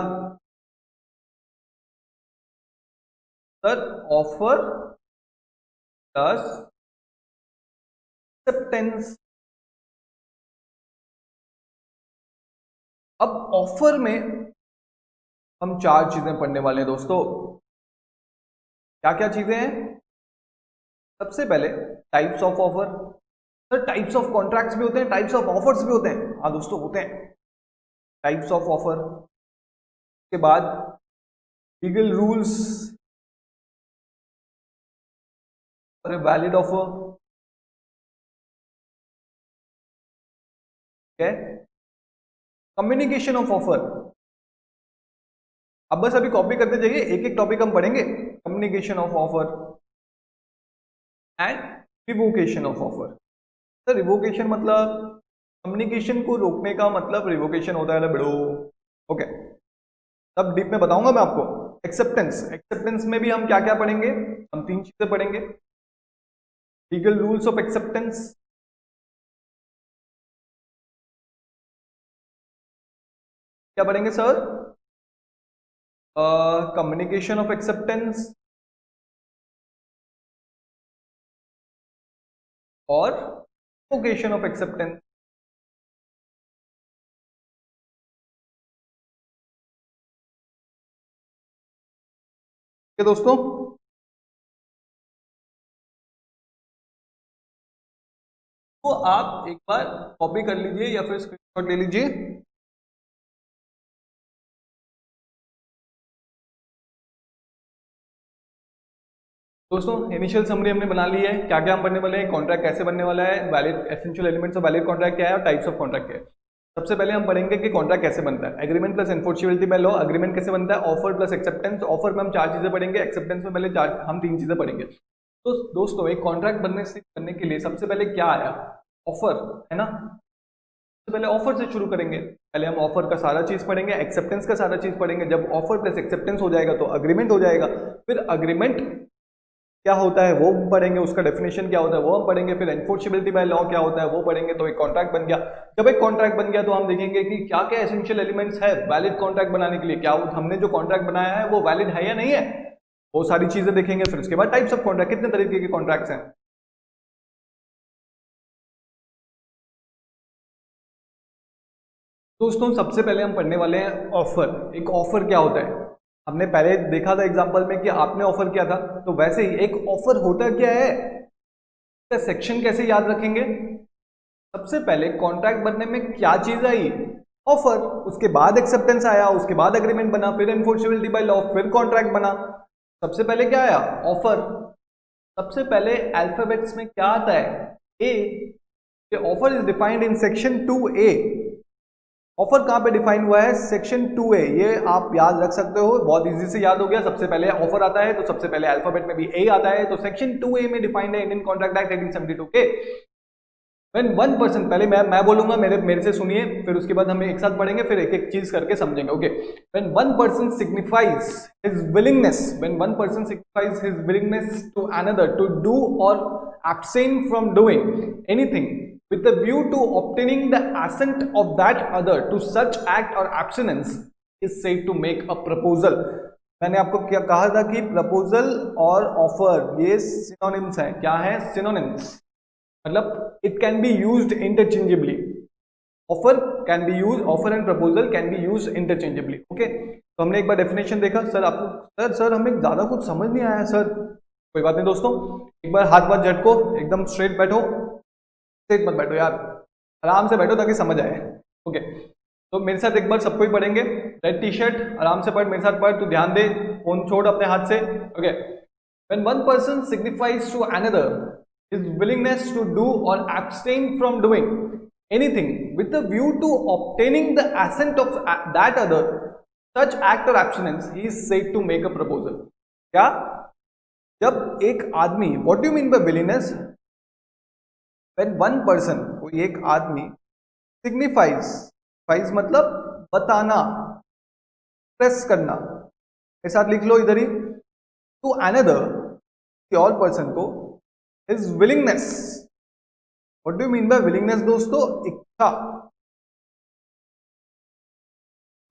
Speaker 1: सर, ऑफर प्लस एक्सेप्टेंस। अब ऑफर में हम 4 चीजें पढ़ने वाले हैं दोस्तों। क्या क्या चीजें हैं? सबसे पहले types of offer. Sir types of contracts भी होते हैं, टाइप्स ऑफ ऑफर्स भी होते हैं? हाँ दोस्तों होते हैं, टाइप्स ऑफ ऑफर। के बाद legal rules for a valid offer, ठीक है? कम्युनिकेशन ऑफ ऑफर, अब बस अभी कॉपी करते जाइए, एक एक टॉपिक हम पढ़ेंगे। Communication of offer and revocation of offer. Sir revocation मतलब, कम्युनिकेशन को रोकने का मतलब रिवोकेशन होता है ना बड़ो। ओके, तब डीप में बताऊंगा मैं आपको। एक्सेप्टेंस, एक्सेप्टेंस में भी हम क्या क्या पढ़ेंगे? हम 3 चीजें पढ़ेंगे। लीगल रूल्स ऑफ एक्सेप्टेंस, क्या पढ़ेंगे सर? कम्युनिकेशन ऑफ एक्सेप्टेंस और प्रोपोगेशन ऑफ एक्सेप्टेंस। ठीक है दोस्तों, तो आप एक बार कॉपी कर लीजिए या फिर स्क्रीनशॉट ले लीजिए। दोस्तों इनिशियल समरी हमने बना ली है, क्या क्या हम पढ़ने वाले हैं, कॉन्ट्रैक्ट कैसे बनने वाला है, valid essential elements of valid contract क्या है और टाइप्स ऑफ कॉन्ट्रैक्ट क्या है। सबसे पहले हम पढ़ेंगे कि कॉन्ट्रैक्ट कैसे बनता है। Agreement plus enforceability by law, agreement कैसे बनता है। ऑफर प्लस एक्सेप्टेंस, ऑफर में हम 4 चीजें पढ़ेंगे, एक्सेप्टेंस में पहले हम 3 चीजें पढ़ेंगे। तो दोस्तों एक कॉन्ट्रैक्ट बनने के लिए सबसे पहले क्या आया? ऑफर, है ना। सबसे पहले ऑफर से शुरू करेंगे। पहले हम ऑफर का सारा चीज पढ़ेंगे, एक्सेप्टेंस का सारा चीज पढ़ेंगे। जब ऑफर प्लस एक्सेप्टेंस हो जाएगा तो अग्रीमेंट हो जाएगा। फिर अग्रीमेंट क्या होता है वो पढ़ेंगे, उसका डेफिनेशन क्या होता है वो हम पढ़ेंगे। फिर एनफोर्सिबिलिटी बाय लॉ क्या होता है वो पढ़ेंगे। तो एक कॉन्ट्रैक्ट बन गया। जब एक कॉन्ट्रैक्ट बन गया तो हम देखेंगे कि क्या क्या एसेंशियल एलिमेंट्स है वैलिड कॉन्ट्रैक्ट बनाने के लिए, क्या हमने जो कॉन्ट्रैक्ट बनाया है वो वैलिड है या नहीं है, वो सारी चीजें देखेंगे। फिर उसके बाद टाइप्स ऑफ कॉन्ट्रैक्ट, कितने तरीके के कॉन्ट्रैक्ट्स हैं। दोस्तों सबसे पहले हम पढ़ने वाले हैं ऑफर। एक ऑफर क्या होता है, हमने पहले देखा था एग्जांपल में कि आपने ऑफर किया था, तो वैसे ही एक ऑफर होता क्या है, इसका सेक्शन कैसे याद रखेंगे। सबसे पहले कॉन्ट्रैक्ट बनने में क्या चीज आई, ऑफर, उसके बाद एक्सेप्टेंस आया, उसके बाद एग्रीमेंट बना, फिर एनफोर्सिबिलिटी बाय लॉ, फिर कॉन्ट्रैक्ट बना। सबसे पहले क्या आया, ऑफर। सबसे पहले अल्फाबेट्स में क्या आता है, A. Offer is defined in section 2A। Offer कहां पे डिफाइन हुआ है, सेक्शन 2A। ये आप याद रख सकते हो, बहुत इजी से याद हो गया। सबसे पहले ऑफर आता है तो सबसे पहले अल्फाबेट में भी ए आता है, तो सेक्शन 2A में डिफाइंड है इंडियन कॉन्ट्रैक्ट एक्ट 1872 के। व्हेन वन पर्सन, पहले मैं बोलूंगा, मेरे से सुनिए, फिर उसके बाद हम एक साथ पढ़ेंगे, फिर एक एक चीज करके समझेंगे। Okay, when one person signifies his willingness, when one person signifies his willingness to another to do or abstain from doing anything with a view to obtaining the assent of that other to such act or abstinence is said to make a proposal। मैंने आपको क्या कहा था कि proposal or offer ये synonyms हैं। क्या है, सिनोनिम्स, मतलब it can be used interchangeably. Offer can B use, offer and proposal can be use interchangeably. Okay, तो हमने एक बार डेफिनेशन देखा। सर आपको सर हमें ज्यादा कुछ समझ नहीं आया सर। कोई बात नहीं दोस्तों, एक बार हाथ झटको, एकदम स्ट्रेट बैठो, स्ट्रेट मत बैठो यार, आराम से बैठो ताकि समझ आए। ओके, तो मेरे साथ एक बार सबको ही पढ़ेंगे। रेड टी शर्ट, आराम से पढ़, मेरे साथ पढ़, तू ध्यान दे, फोन छोड़ अपने हाथ से। Okay, when one person signifies to another his willingness to do or abstain from doing anything with a view to obtaining the assent of that other, such act or abstinence he is said to make a proposal। क्या, जब एक आदमी, what do you mean by willingness, when one person, कोई एक आदमी, signifies मतलब बताना, press करना, मेरे साथ लिख लो इधर ही, टू अनदर और पर्सन को, his willingness, what do you mean by willingness दोस्तों, इच्छा,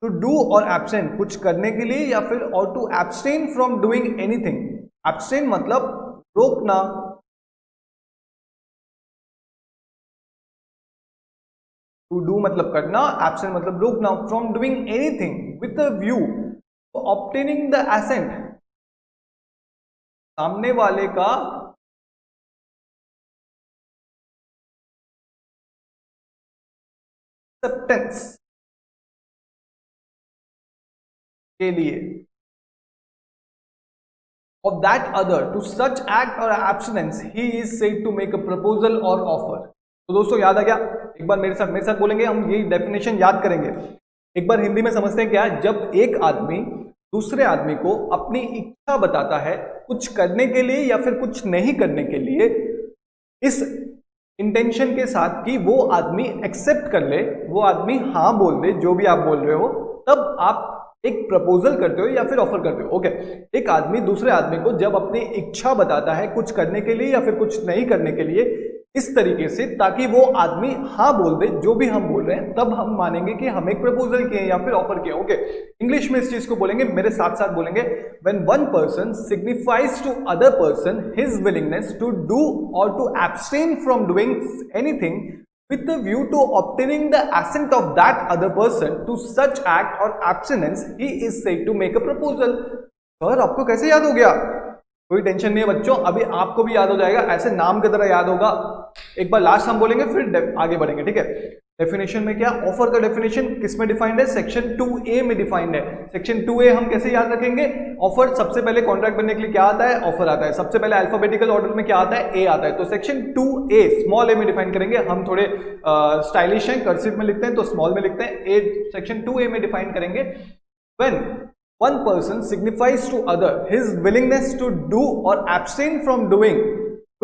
Speaker 1: टू डू और एब्सटेन, कुछ करने के लिए, या फिर or to abstain from doing anything. Abstain मतलब रोकना, टू डू मतलब करना, एब्सटेन मतलब रोकना, from doing anything with the view to obtaining the assent, सामने वाले का एक्सेप्टेंस के लिए, of that other to such act or abstinence he is said to make a proposal or offer। तो दोस्तों याद आ गया, एक बार मेरे साथ बोलेंगे, हम ये डेफिनेशन याद करेंगे। एक बार हिंदी में समझते हैं क्या है, जब एक आदमी दूसरे आदमी को अपनी इच्छा बताता है कुछ करने के लिए या फिर कुछ नहीं करने के लिए, इस इंटेंशन के साथ कि वो आदमी एक्सेप्ट कर ले, वो आदमी हाँ बोल दे, जो भी आप बोल रहे हो, तब आप एक प्रपोजल करते हो या फिर ऑफर करते हो। ओके, एक आदमी दूसरे आदमी को जब अपनी इच्छा बताता है कुछ करने के लिए या फिर कुछ नहीं करने के लिए, इस तरीके से, ताकि वो आदमी हाँ बोल दे जो भी हम बोल रहे हैं, तब हम मानेंगे कि हम एक प्रपोजल किए या फिर ऑफर किए। ओके, इंग्लिश में इस चीज को बोलेंगे, मेरे साथ साथ बोलेंगे, when one person signifies to other person his willingness to do or to abstain from doing anything with the view to obtaining the assent of that other person to such act or abstinence, he is said to make a proposal। Sir आपको कैसे याद हो गया? कोई tension नहीं है बच्चों, अभी आपको भी याद हो जाएगा, ऐसे नाम की तरह याद होगा। एक बार लास्ट हम बोलेंगे फिर आगे बढ़ेंगे, ठीक है। डेफिनेशन में क्या, ऑफर का डेफिनेशन किस में डिफाइंड है? सेक्शन 2A में डिफाइंड है। सेक्शन 2A हम कैसे याद रखेंगे? ऑफर, सबसे पहले कॉन्ट्रैक्ट बनने के लिए क्या आता है? ऑफर आता है। सबसे पहले अल्फाबेटिकल ऑर्डर में क्या आता है? ए आता है। तो सेक्शन 2A स्मॉल ए में डिफाइन करेंगे। हम थोड़े स्टाइलिश हैं, कर्सिव में लिखते हैं तो स्मॉल में लिखते हैं। ए सेक्शन 2A में डिफाइन करेंगे, when one person signifies to other his willingness to do or abstain from doing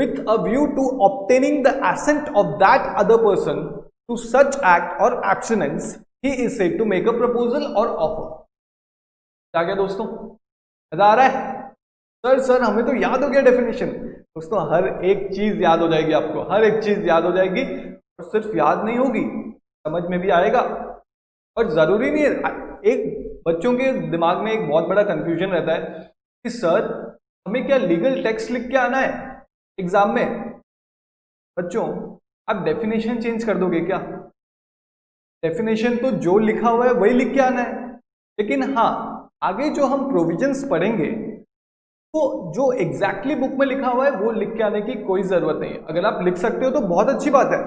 Speaker 1: with a view to obtaining the assent of that other person to such act or abstinence, he is said to make a proposal or offer। क्या क्या दोस्तों, मजा आ रहा है? Sir हमें तो याद हो गया डेफिनेशन। दोस्तों हर एक चीज याद हो जाएगी आपको, हर एक चीज याद हो जाएगी, और सिर्फ याद नहीं होगी, समझ में भी आएगा। और जरूरी नहीं है, एक बच्चों के दिमाग में एक बहुत बड़ा कंफ्यूजन रहता है कि सर हमें क्या लीगल टेक्स्ट लिख के आना है एग्जाम में? बच्चों आप डेफिनेशन चेंज कर दोगे क्या? डेफिनेशन तो जो लिखा हुआ है वही लिख के आना है, लेकिन हाँ आगे जो हम प्रोविजंस पढ़ेंगे तो जो एग्जैक्टली बुक में लिखा हुआ है वो लिख के आने की कोई जरूरत नहीं है। अगर आप लिख सकते हो तो बहुत अच्छी बात है,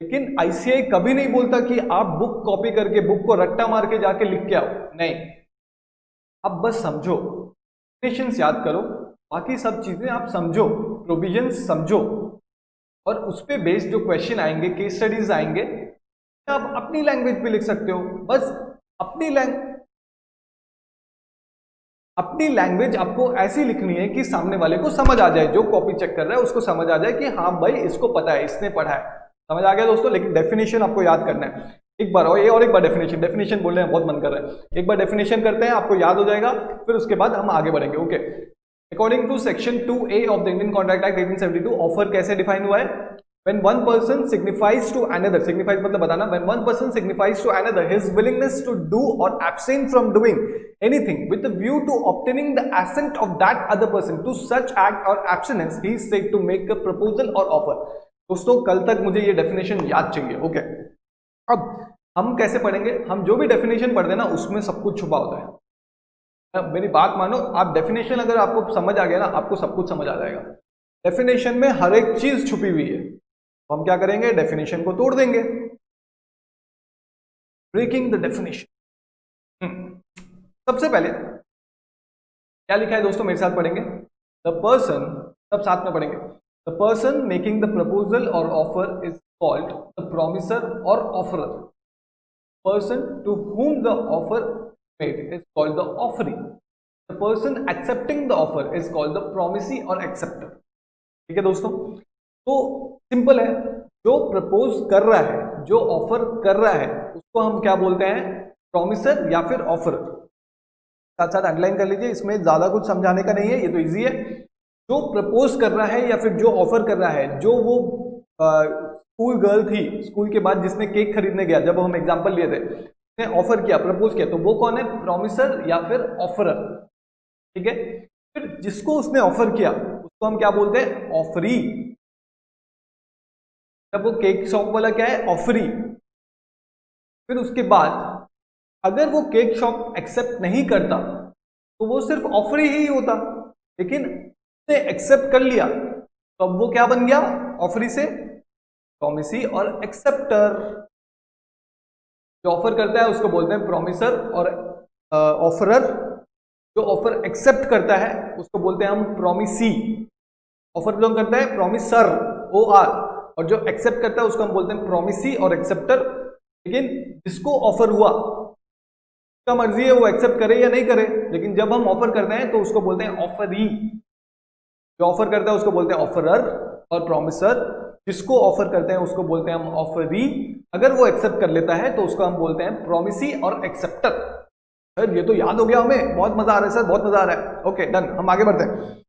Speaker 1: लेकिन आईसीआई कभी नहीं बोलता कि आप बुक कॉपी करके बुक को रट्टा मार के जाके लिख के आओ, नहीं। आप बस समझो, डेफिनेशंस याद करो, बाकी सब चीजें आप समझो, प्रोविजंस समझो, और उस पे बेस्ड जो क्वेश्चन आएंगे, केस स्टडीज आएंगे, आप अपनी लैंग्वेज पे लिख सकते हो। बस अपनी लैंग्वेज आपको ऐसी लिखनी है कि सामने वाले को समझ आ जाए, जो कॉपी चेक कर रहा है उसको समझ आ जाए कि हाँ भाई इसको पता है, इसने पढ़ा है। समझ आ गया दोस्तों? लेकिन डेफिनेशन आपको याद करना है एक बार, और एक बार डेफिनेशन बोल रहे हैं, बहुत मन कर रहा है, एक बार डेफिनेशन करते हैं, आपको याद हो जाएगा, फिर उसके बाद हम आगे बढ़ेंगे। Okay, according to section 2A of the Indian contract act 1872, offer कैसे डिफाइन हुआ है? When one person signifies to another, signifies मतलब बताना, when one person signifies to another his willingness to do or abstain from doing anything with the view to obtaining the assent of that other person to such act or abstinence, he is said to make a proposal or offer। दोस्तों कल तक मुझे ये definition याद चाहिए। Okay, अब हम कैसे पढ़ेंगे? हम जो भी डेफिनेशन पढ़ते हैं ना उसमें सब कुछ छुपा होता है। अब मेरी बात मानो, आप डेफिनेशन अगर आपको समझ आ गया ना, आपको सब कुछ समझ आ जाएगा। डेफिनेशन में हर एक चीज छुपी हुई है, तो हम क्या करेंगे? डेफिनेशन को तोड़ देंगे, ब्रेकिंग द डेफिनेशन। सबसे पहले क्या लिखा है दोस्तों, मेरे साथ पढ़ेंगे। द पर्सन, सब साथ में पढ़ेंगे। The person making the proposal or offer is called the promisor or offeror. Person to whom the offer made is called the offeree. The person accepting the offer is called the promisee or acceptor। ठीक है दोस्तों, तो simple है, जो propose कर रहा है, जो ऑफर कर रहा है, उसको हम क्या बोलते हैं? प्रॉमिसर या फिर ऑफरर। साथ साथ अंडरलाइन कर लीजिए, इसमें ज्यादा कुछ समझाने का नहीं है, ये तो इजी है। जो प्रपोज कर रहा है या फिर जो ऑफर कर रहा है, जो वो स्कूल गर्ल थी, स्कूल के बाद जिसने केक खरीदने गया, जब हम एग्जांपल लिए थे, उसने ऑफर किया, प्रपोज किया, तो वो कौन है? प्रॉमिसर या फिर ऑफरर। ठीक है, फिर जिसको उसने ऑफर किया उसको हम क्या बोलते हैं? ऑफरी। तब वो केक शॉप वाला क्या है? ऑफरी। फिर उसके बाद अगर वो केक शॉप एक्सेप्ट नहीं करता तो वो सिर्फ ऑफरी ही होता, लेकिन उसने एक्सेप्ट कर लिया तो अब वो क्या बन गया? ऑफरी से प्रॉमिसी और एक्सेप्टर। जो ऑफर करता है उसको बोलते हैं प्रॉमिसर और ऑफरर। जो ऑफर एक्सेप्ट करता है उसको बोलते हैं हम प्रॉमिसी। ऑफर जो करता है प्रॉमिसर, OR, और जो एक्सेप्ट करता है उसको हम बोलते हैं प्रॉमिसी और एक्सेप्टर। लेकिन जिसको ऑफर हुआ उसका मर्जी है वो एक्सेप्ट करे या नहीं करे, लेकिन जब हम ऑफर करते हैं तो उसको बोलते हैं ऑफरी। जो ऑफर करता है उसको बोलते हैं ऑफरर और प्रॉमिसर। जिसको ऑफर करते हैं उसको बोलते हैं हम ऑफरी। अगर वो एक्सेप्ट कर लेता है तो उसको हम बोलते हैं प्रॉमिसी और एक्सेप्टर। सर ये तो याद हो गया हमें, बहुत मजा आ रहा है सर, बहुत मजा आ रहा है। ओके डन, हम आगे बढ़ते हैं।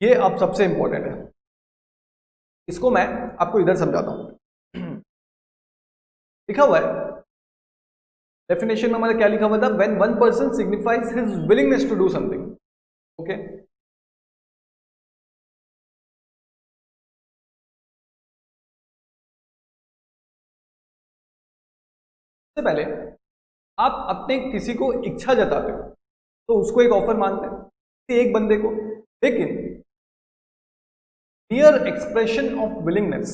Speaker 1: ये अब सबसे इंपॉर्टेंट है, इसको मैं आपको इधर समझाता हूं। लिखा हुआ है डेफिनेशन में हमारा क्या लिखा हुआ था, when one person signifies his willingness to do something. Okay, सबसे पहले आप अपने किसी को इच्छा जताते हो तो उसको एक ऑफर मानते हैं एक बंदे को, लेकिन mere expression of willingness,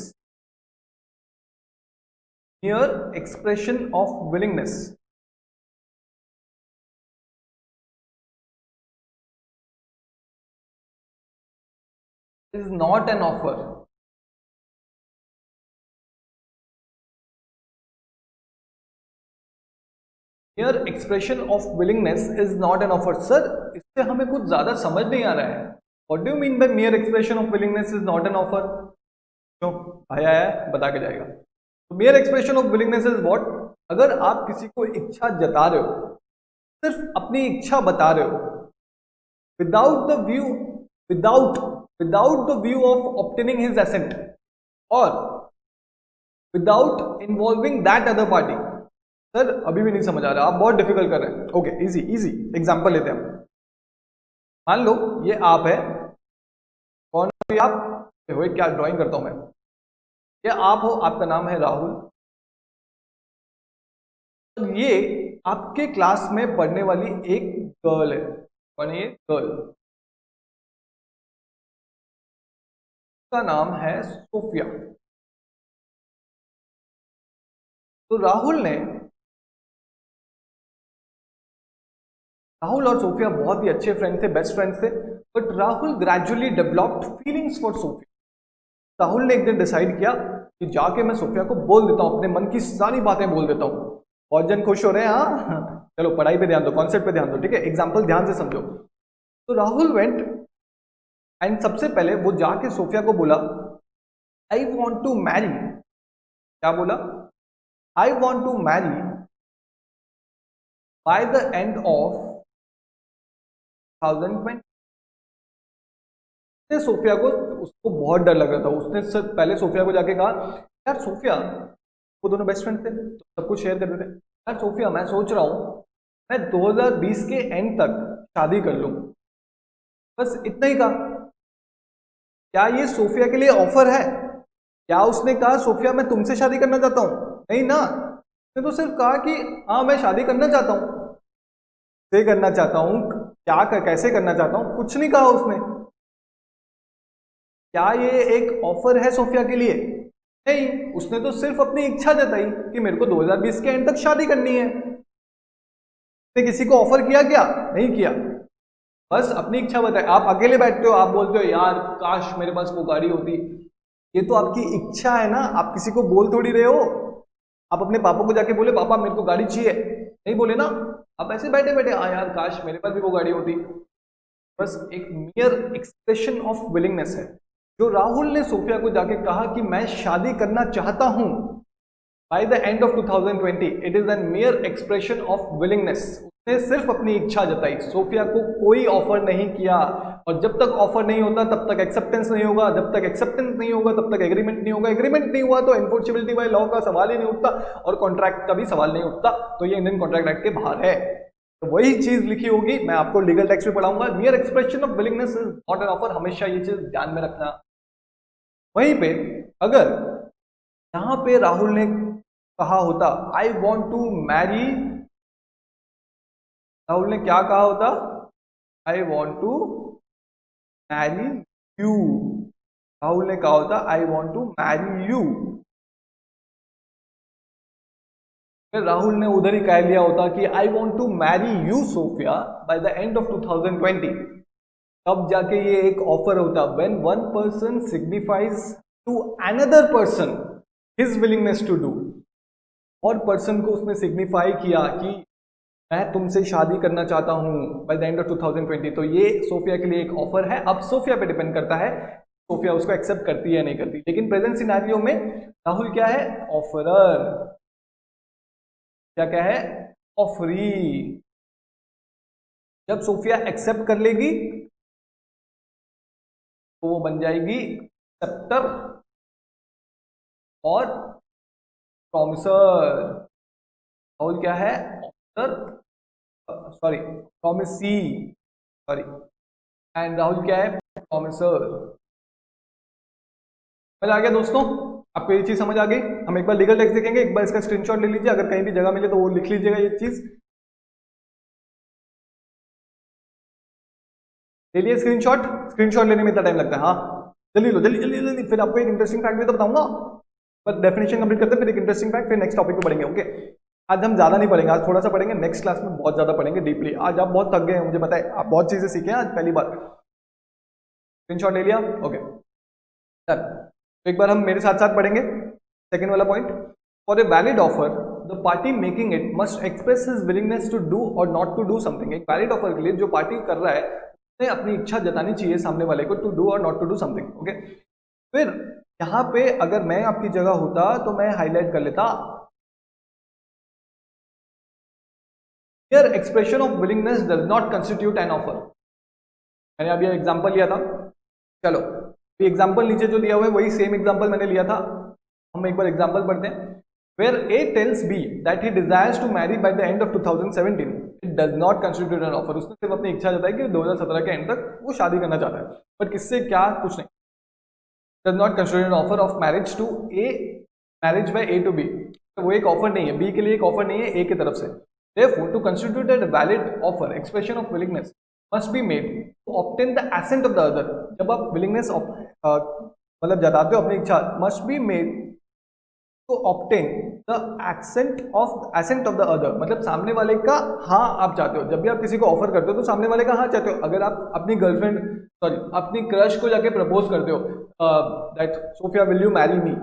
Speaker 1: mere expression of willingness is not an offer. Mere expression of willingness is not an offer. Sir इससे हमें कुछ ज्यादा समझ नहीं आ रहा है। What do you mean by mere expression of willingness is not an offer? क्यों भाई आया है बता के जाएगा। तो mere expression of willingness is what? अगर आप किसी को इच्छा जता रहे हो, सिर्फ अपनी इच्छा बता रहे हो, without the view without the view of obtaining his assent or without involving that other party। Sir अभी भी नहीं समझ आ रहा, आप बहुत डिफिकल्ट कर रहे हैं। ओके, इजी इजी एग्जांपल लेते हैं हम। मान लो ये आप है, कौन हो आप हो, क्या ड्राइंग करता हूं मैं, ये आप हो, आपका नाम है राहुल, ये आपके क्लास में पढ़ने वाली एक गर्ल है। कौन है ये गर्ल? उसका नाम है सोफिया। तो राहुल और सोफिया बहुत ही अच्छे फ्रेंड थे, बेस्ट फ्रेंड्स थे, but Rahul gradually developed feelings for Sophia. Rahul ने एक दिन डिसाइड किया कि जाके मैं सोफिया को बोल देता हूं, अपने मन की सारी बातें बोल देता हूं। बहुत जन खुश हो रहे हैं, हाँ चलो पढ़ाई पे ध्यान दो, कॉन्सेप्ट पे ध्यान दो, ठीक है, एग्जाम्पल ध्यान से समझो। तो राहुल वेंट एंड सबसे पहले वो जाके सोफिया को बोला, आई वॉन्ट टू मैरी। क्या बोला? I want to marry by the end of 2020। Sophia को, उसको बहुत डर लग रहा था। उसने पहले सोफिया को जाके कहा, यार सोफिया, वो दोनों बेस्ट फ्रेंड थे तो सब कुछ शेयर करते थे, यार सोफिया मैं सोच रहा हूं मैं 2020 के एंड तक शादी कर लूं। बस इतना ही कहा। क्या ये सोफिया के लिए ऑफर है? क्या उसने कहा सोफिया मैं तुमसे शादी करना चाहता हूं? नहीं ना, उसने तो सिर्फ कहा कि हाँ मैं शादी करना चाहता हूं। से करना चाहता हूं, क्या कैसे करना चाहता हूं, कुछ नहीं कहा उसने। क्या ये एक ऑफर है सोफिया के लिए? नहीं, उसने तो सिर्फ अपनी इच्छा जताई कि मेरे को 2020 के एंड तक शादी करनी है। उसने किसी को ऑफर किया क्या? नहीं किया, बस अपनी इच्छा बताई। आप अकेले बैठते हो, आप बोलते हो यार काश मेरे पास वो गाड़ी होती, ये तो आपकी इच्छा है ना, आप किसी को बोल थोड़ी रहे हो। आप अपने पापा को जाके बोले पापा मेरे को गाड़ी चाहिए, नहीं बोले ना, आप ऐसे बैठे बैठे हाँ यार काश मेरे पास भी वो गाड़ी होती। बस एक मियर एक्सप्रेशन ऑफ विलिंगनेस है। जो राहुल ने सोफिया को जाके कहा कि मैं शादी करना चाहता हूं bye the end of 2020, it is N मियर expression of willingness. उसने सिर्फ अपनी इच्छा जताई, सोफिया को कोई ऑफर नहीं किया। और जब तक ऑफर नहीं होता तब तक एक्सेप्टेंस नहीं होगा, जब तक एक्सेप्टेंस नहीं होगा तब तक एग्रीमेंट नहीं होगा, एग्रीमेंट नहीं हुआ तो एनफोर्सेबिलिटी बाय लॉ का सवाल ही नहीं उठता और कॉन्ट्रैक्ट का भी सवाल नहीं उठता। तो ये इंडियन कॉन्ट्रैक्ट एक्ट के बाहर है। तो वही चीज लिखी होगी, मैं आपको लीगल टेक्स्ट में पढ़ाऊंगा, मियर expression of willingness is not an offer. हमेशा ये चीज ध्यान में रखना। वहीं पे अगर यहां पे राहुल ने कहा होता I want to marry, Rahul ने क्या कहा होता? I want to marry you. Rahul ने कहा होता I want to marry you. फिर राहुल ने उधर ही कह लिया होता कि I want to marry you Sophia by the end of 2020। तब जाके ये एक ऑफर होता। When one person signifies to another person his willingness to do, और पर्सन को उसने सिग्निफाई किया कि मैं तुमसे शादी करना चाहता हूं बाय द एंड ऑफ 2020, तो ये सोफिया के लिए एक ऑफर है। अब सोफिया पे डिपेंड करता है सोफिया उसको एक्सेप्ट करती है या नहीं करती। लेकिन प्रेजेंट सिनेरियो में राहुल क्या है? ऑफरर। क्या है? ऑफरी। जब सोफिया एक्सेप्ट कर लेगी तो वो बन जाएगी एक्सेप्टर। और प्रॉमिसर। राहुल क्या है? Officer, sorry promisee, sorry, and Rahul क्या है? प्रॉमिसर। समझ आ गया दोस्तों? आपको ये चीज समझ आ गई? हम एक बार लीगल टेक्स्ट देखेंगे, एक बार इसका स्क्रीनशॉट ले लीजिए, अगर कहीं भी जगह मिले तो वो लिख लीजिएगा ये चीज। ले लिए स्क्रीनशॉट? स्क्रीनशॉट लेने में इतना टाइम लगता है? हाँ, जल्दी लो, जल्दी जल्दी जल्दी, फिर आपको एक इंटरेस्टिंग फैक्ट भी तो बताऊंगा। बस डेफिनेशन कंप्लीट करते हैं, फिर एक इंटरेस्टिंग फैक्ट, फिर नेक्स्ट टॉपिक पे पढ़ेंगे। ओके, आज हम ज्यादा नहीं पढ़ेंगे, आज थोड़ा सा पढ़ेंगे, नेक्स्ट क्लास में बहुत ज्यादा पढ़ेंगे डीपली। आज आप बहुत थक गए हैं, मुझे पता है, आप बहुत चीजें सीखे हैं आज पहली बार। स्क्रीनशॉट ले लिया? ओके, चल तो एक बार हम मेरे साथ साथ पढ़ेंगे सेकेंड वाला point. For a valid offer the party making it must express his willingness to do or not to do something. एक वैलिड ऑफर के लिए जो पार्टी कर रहा है उसने अपनी इच्छा जतानी चाहिए सामने वाले को, to do or not to do something. Okay, फिर यहाँ पे अगर मैं आपकी जगह होता तो मैं हाईलाइट कर लेता, here expression of willingness does not constitute an offer. मैंने अभी एग्जांपल लिया था, चलो एग्जाम्पल नीचे जो दिया हुआ है वही सेम एग्जाम्पल मैंने लिया था। हम एक बार एग्जाम्पल पढ़ते हैं। Where A tells B that he desires to marry by the end of 2017, it does not constitute an offer. उसने सिर्फ अपनी इच्छा जताई कि 2017 के एंड तक वो शादी करना चाहता है, बट किससे क्या, कुछ नहीं। Does not constitute an offer of marriage to A, marriage by A to B. तो वो एक ऑफर नहीं है, B के लिए एक ऑफर नहीं है A की तरफ से। Therefore, to constitute a valid offer, expression of willingness must be made to obtain the assent of the other. जब आप willingness मतलब जताते हो अपनी इच्छा, must be made to obtain the assent of the other, मतलब सामने वाले का हाँ आप चाहते हो। जब भी आप किसी को ऑफर करते हो तो सामने वाले का हाँ चाहते हो। अगर आप अपनी गर्लफ्रेंड, सॉरी अपनी क्रश को जाके प्रपोज करते हो, that Sophia will you marry me,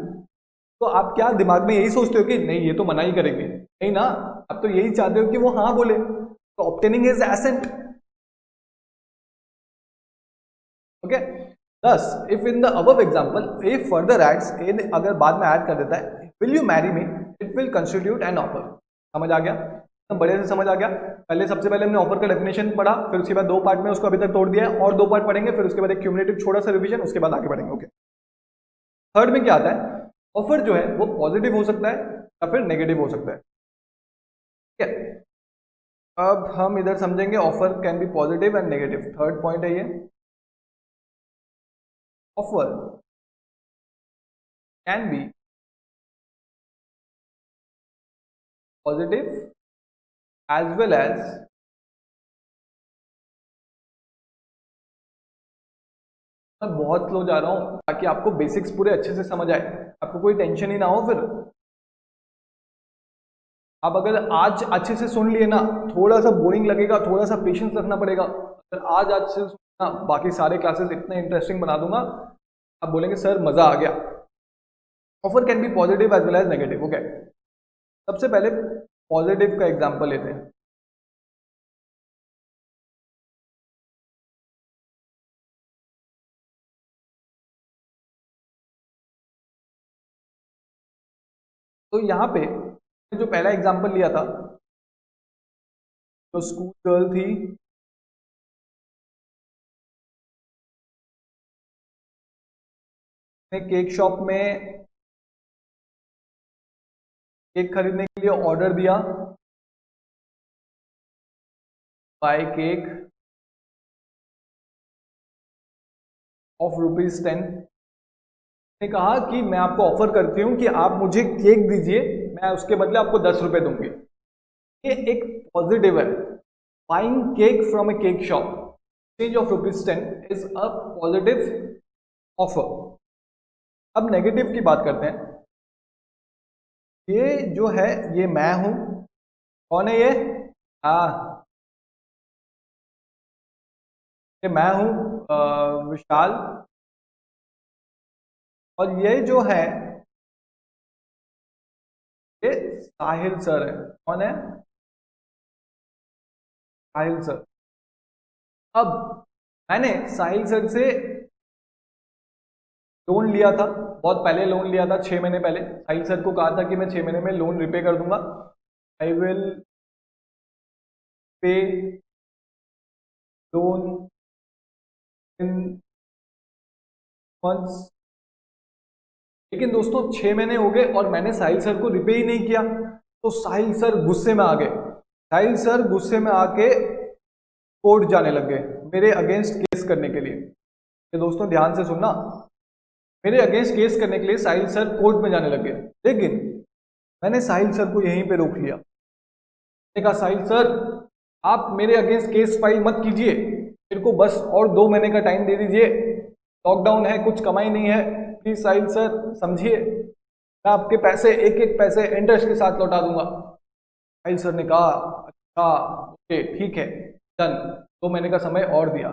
Speaker 1: तो आप क्या दिमाग में यही सोचते हो कि नहीं ये तो मना ही करेंगे? नहीं ना, आप तो यही चाहते हो कि वो हाँ बोले, तो obtaining his assent. Okay, thus if in the above example A further adds, A ने अगर बाद में ऐड कर देता है will you marry me, it will constitute an offer। समझ आ गया? तो बड़े से समझ आ गया। पहले सबसे पहले हमने ऑफर का डेफिनेशन पढ़ा, फिर उसके बाद दो पार्ट में उसको अभी तक तोड़ दिया है, और दो पार्ट पढ़ेंगे, फिर उसके बाद एक क्यूमुलेटिव छोटा सा रिवीजन, उसके बाद आगे बढ़ेंगे। ओके, थर्ड में क्या आता है? ऑफर जो है वो पॉजिटिव हो सकता है या फिर नेगेटिव हो सकता है। ठीक है, अब हम इधर समझेंगे offer can be positive and negative. Third point है ये, offer can be positive as well as मैं बहुत स्लो जा रहा हूं ताकि आपको बेसिक्स पूरे अच्छे से समझ आए, आपको कोई टेंशन ही ना हो। फिर आप अगर आज अच्छे से सुन लिए ना, थोड़ा सा बोरिंग लगेगा, थोड़ा सा पेशेंस रखना पड़ेगा। अगर आज अच्छे से सुनना, बाकी सारे क्लासेस इतने इंटरेस्टिंग बना दूंगा, आप बोलेंगे सर मजा आ गया। Offer can be positive as well as negative. Okay, सबसे पहले पॉजिटिव का एग्जांपल लेते हैं। तो यहाँ पे जो पहला एग्जांपल लिया था, तो स्कूल गर्ल थी, केक शॉप में केक खरीदने के लिए ऑर्डर दिया, बाय केक ऑफ ₹10। ने कहा कि मैं आपको ऑफर करती हूं कि आप मुझे केक दीजिए, मैं उसके बदले आपको ₹10 दूंगी। ये एक पॉजिटिव है। Buying cake from A cake shop, exchange of ₹10 is a positive offer. अब नेगेटिव की बात करते हैं। ये जो है ये मैं हूं, कौन है ये? हाँ, ये मैं हूं विशाल, और ये जो है ये साहिल सर है। कौन है? साहिल सर। अब मैंने साहिल सर से लोन लिया था, बहुत पहले लोन लिया था, 6 महीने पहले। साहिल सर को कहा था कि मैं 6 महीने में लोन रिपे कर दूंगा, I will pay loan in months लेकिन दोस्तों 6 महीने हो गए और मैंने साहिल सर को रिपे ही नहीं किया। तो साहिल सर गुस्से में आ गए, साहिल सर गुस्से में आके कोर्ट जाने लग गए मेरे अगेंस्ट केस करने के लिए। ये दोस्तों ध्यान से सुनना, मेरे अगेंस्ट केस करने के लिए साहिल सर कोर्ट में जाने लग गए। लेकिन मैंने साहिल सर को यहीं पे रोक लिया। मैंने कहा साहिल सर आप मेरे अगेंस्ट केस फाइल मत कीजिए, मेरे को बस और 2 महीने का टाइम दे दीजिए, लॉकडाउन है, कुछ कमाई नहीं है, प्लीज साहिल सर समझिए, मैं आपके पैसे एक एक पैसे इंटरेस्ट के साथ लौटा दूंगा। साहिल सर ने कहा अच्छा ओके ठीक है डन, 2 महीने का समय और दिया।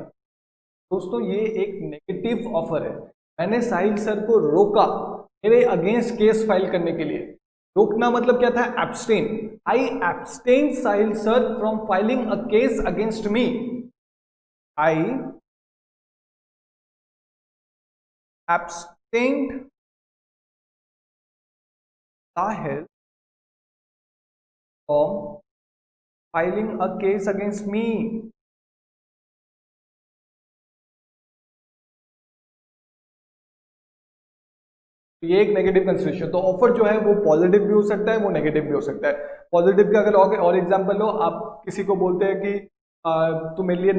Speaker 1: दोस्तों ये एक नेगेटिव ऑफर है। मैंने साहिल सर को रोका मेरे अगेंस्ट केस फाइल करने के लिए। रोकना मतलब क्या था? Abstain. I abstain Sahil sir from filing a case against me. I abstained Sahil from filing a case against me. ये एक नेगेटिव कंसिडरेशन। तो ऑफर जो है वो पॉजिटिव भी हो सकता है, वो नेगेटिव भी हो सकता है। पॉजिटिव का अगर और एग्जांपल लो, आप किसी को बोलते हैं कि तू मेरे लिए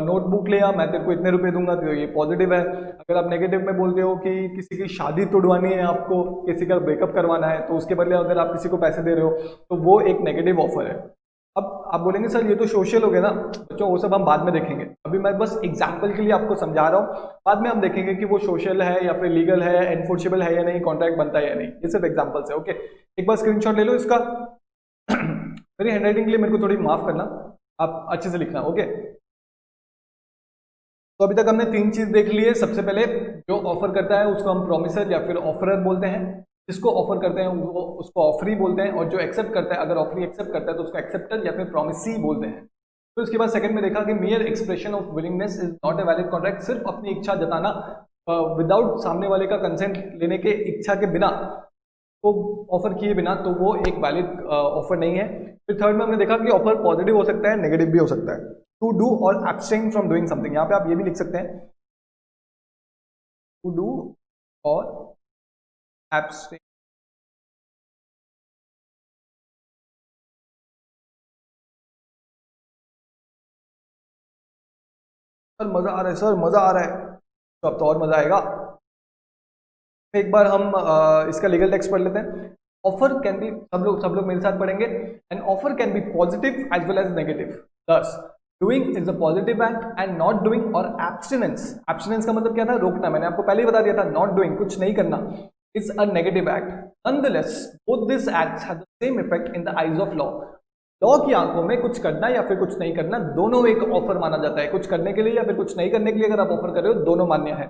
Speaker 1: नोटबुक ले आ, मैं तेरे को इतने रुपए दूंगा, तो ये पॉजिटिव है। अगर आप नेगेटिव में बोलते हो कि किसी की शादी तोड़वानी है, आपको किसी का ब्रेकअप करवाना है, तो उसके बदले अगर आप किसी को पैसे दे रहे हो तो वो एक नेगेटिव ऑफर है। अब आप बोलेंगे सर ये तो सोशल हो गया ना। बच्चों वो सब हम बाद में देखेंगे, अभी मैं बस एग्जाम्पल के लिए आपको समझा रहा हूँ। बाद में हम देखेंगे कि वो सोशल है या फिर लीगल है, एनफोर्सेबल है या नहीं, कॉन्ट्रैक्ट बनता है या नहीं। ये सिर्फ एग्जाम्पल्स है। ओके, एक बार स्क्रीनशॉट ले लो इसका। मेरी हैंडराइटिंग के लिए मेरे को थोड़ी माफ करना, आप अच्छे से लिखना। ओके, तो अभी तक हमने 3 चीज देख ली है। सबसे पहले जो ऑफर करता है उसको हम प्रोमिसर या फिर ऑफरर बोलते हैं। जिसको ऑफर करते हैं वो उसको ऑफरी बोलते हैं, और जो एक्सेप्ट करता है, अगर ऑफरी एक्सेप्ट करता है तो उसको एक्सेप्टर या फिर प्रोमिसी बोलते हैं। तो इसके बाद सेकंड में देखा कि मियर expression of willingness is not a valid contract. सिर्फ अपनी इच्छा जताना विदाउट सामने वाले का कंसेंट लेने के इच्छा के बिना, तो ऑफर किए बिना, तो वो एक वैलिड ऑफर नहीं है। फिर थर्ड में हमने देखा कि ऑफर पॉजिटिव हो सकता है, नेगेटिव भी हो सकता है। टू डू और एब्सटेन फ्रॉम डूइंग समथिंग, यहाँ पे आप ये भी लिख सकते हैं टू डू और एब्सटेन। सर मजा आ रहा है, सर मजा आ रहा है, तो अब तो और मजा आएगा। एक बार हम इसका लीगल टेक्स्ट पढ़ लेते हैं। ऑफर कैन बी, सब लोग मेरे साथ पढ़ेंगे। An offer can be positive as well as negative. This doing is a positive act and not doing or abstinence. Abstinence का मतलब क्या था? रोकना। मैंने आपको पहले ही बता दिया था, नॉट डूइंग कुछ नहीं करना is a negative act. Nonetheless both this acts have the same effect in the eyes of law. Law की आंखों में कुछ करना या फिर कुछ नहीं करना दोनों एक ऑफर माना जाता है। कुछ करने के लिए या फिर कुछ नहीं करने के लिए अगर आप ऑफर कर रहे हो, दोनों मान्य है।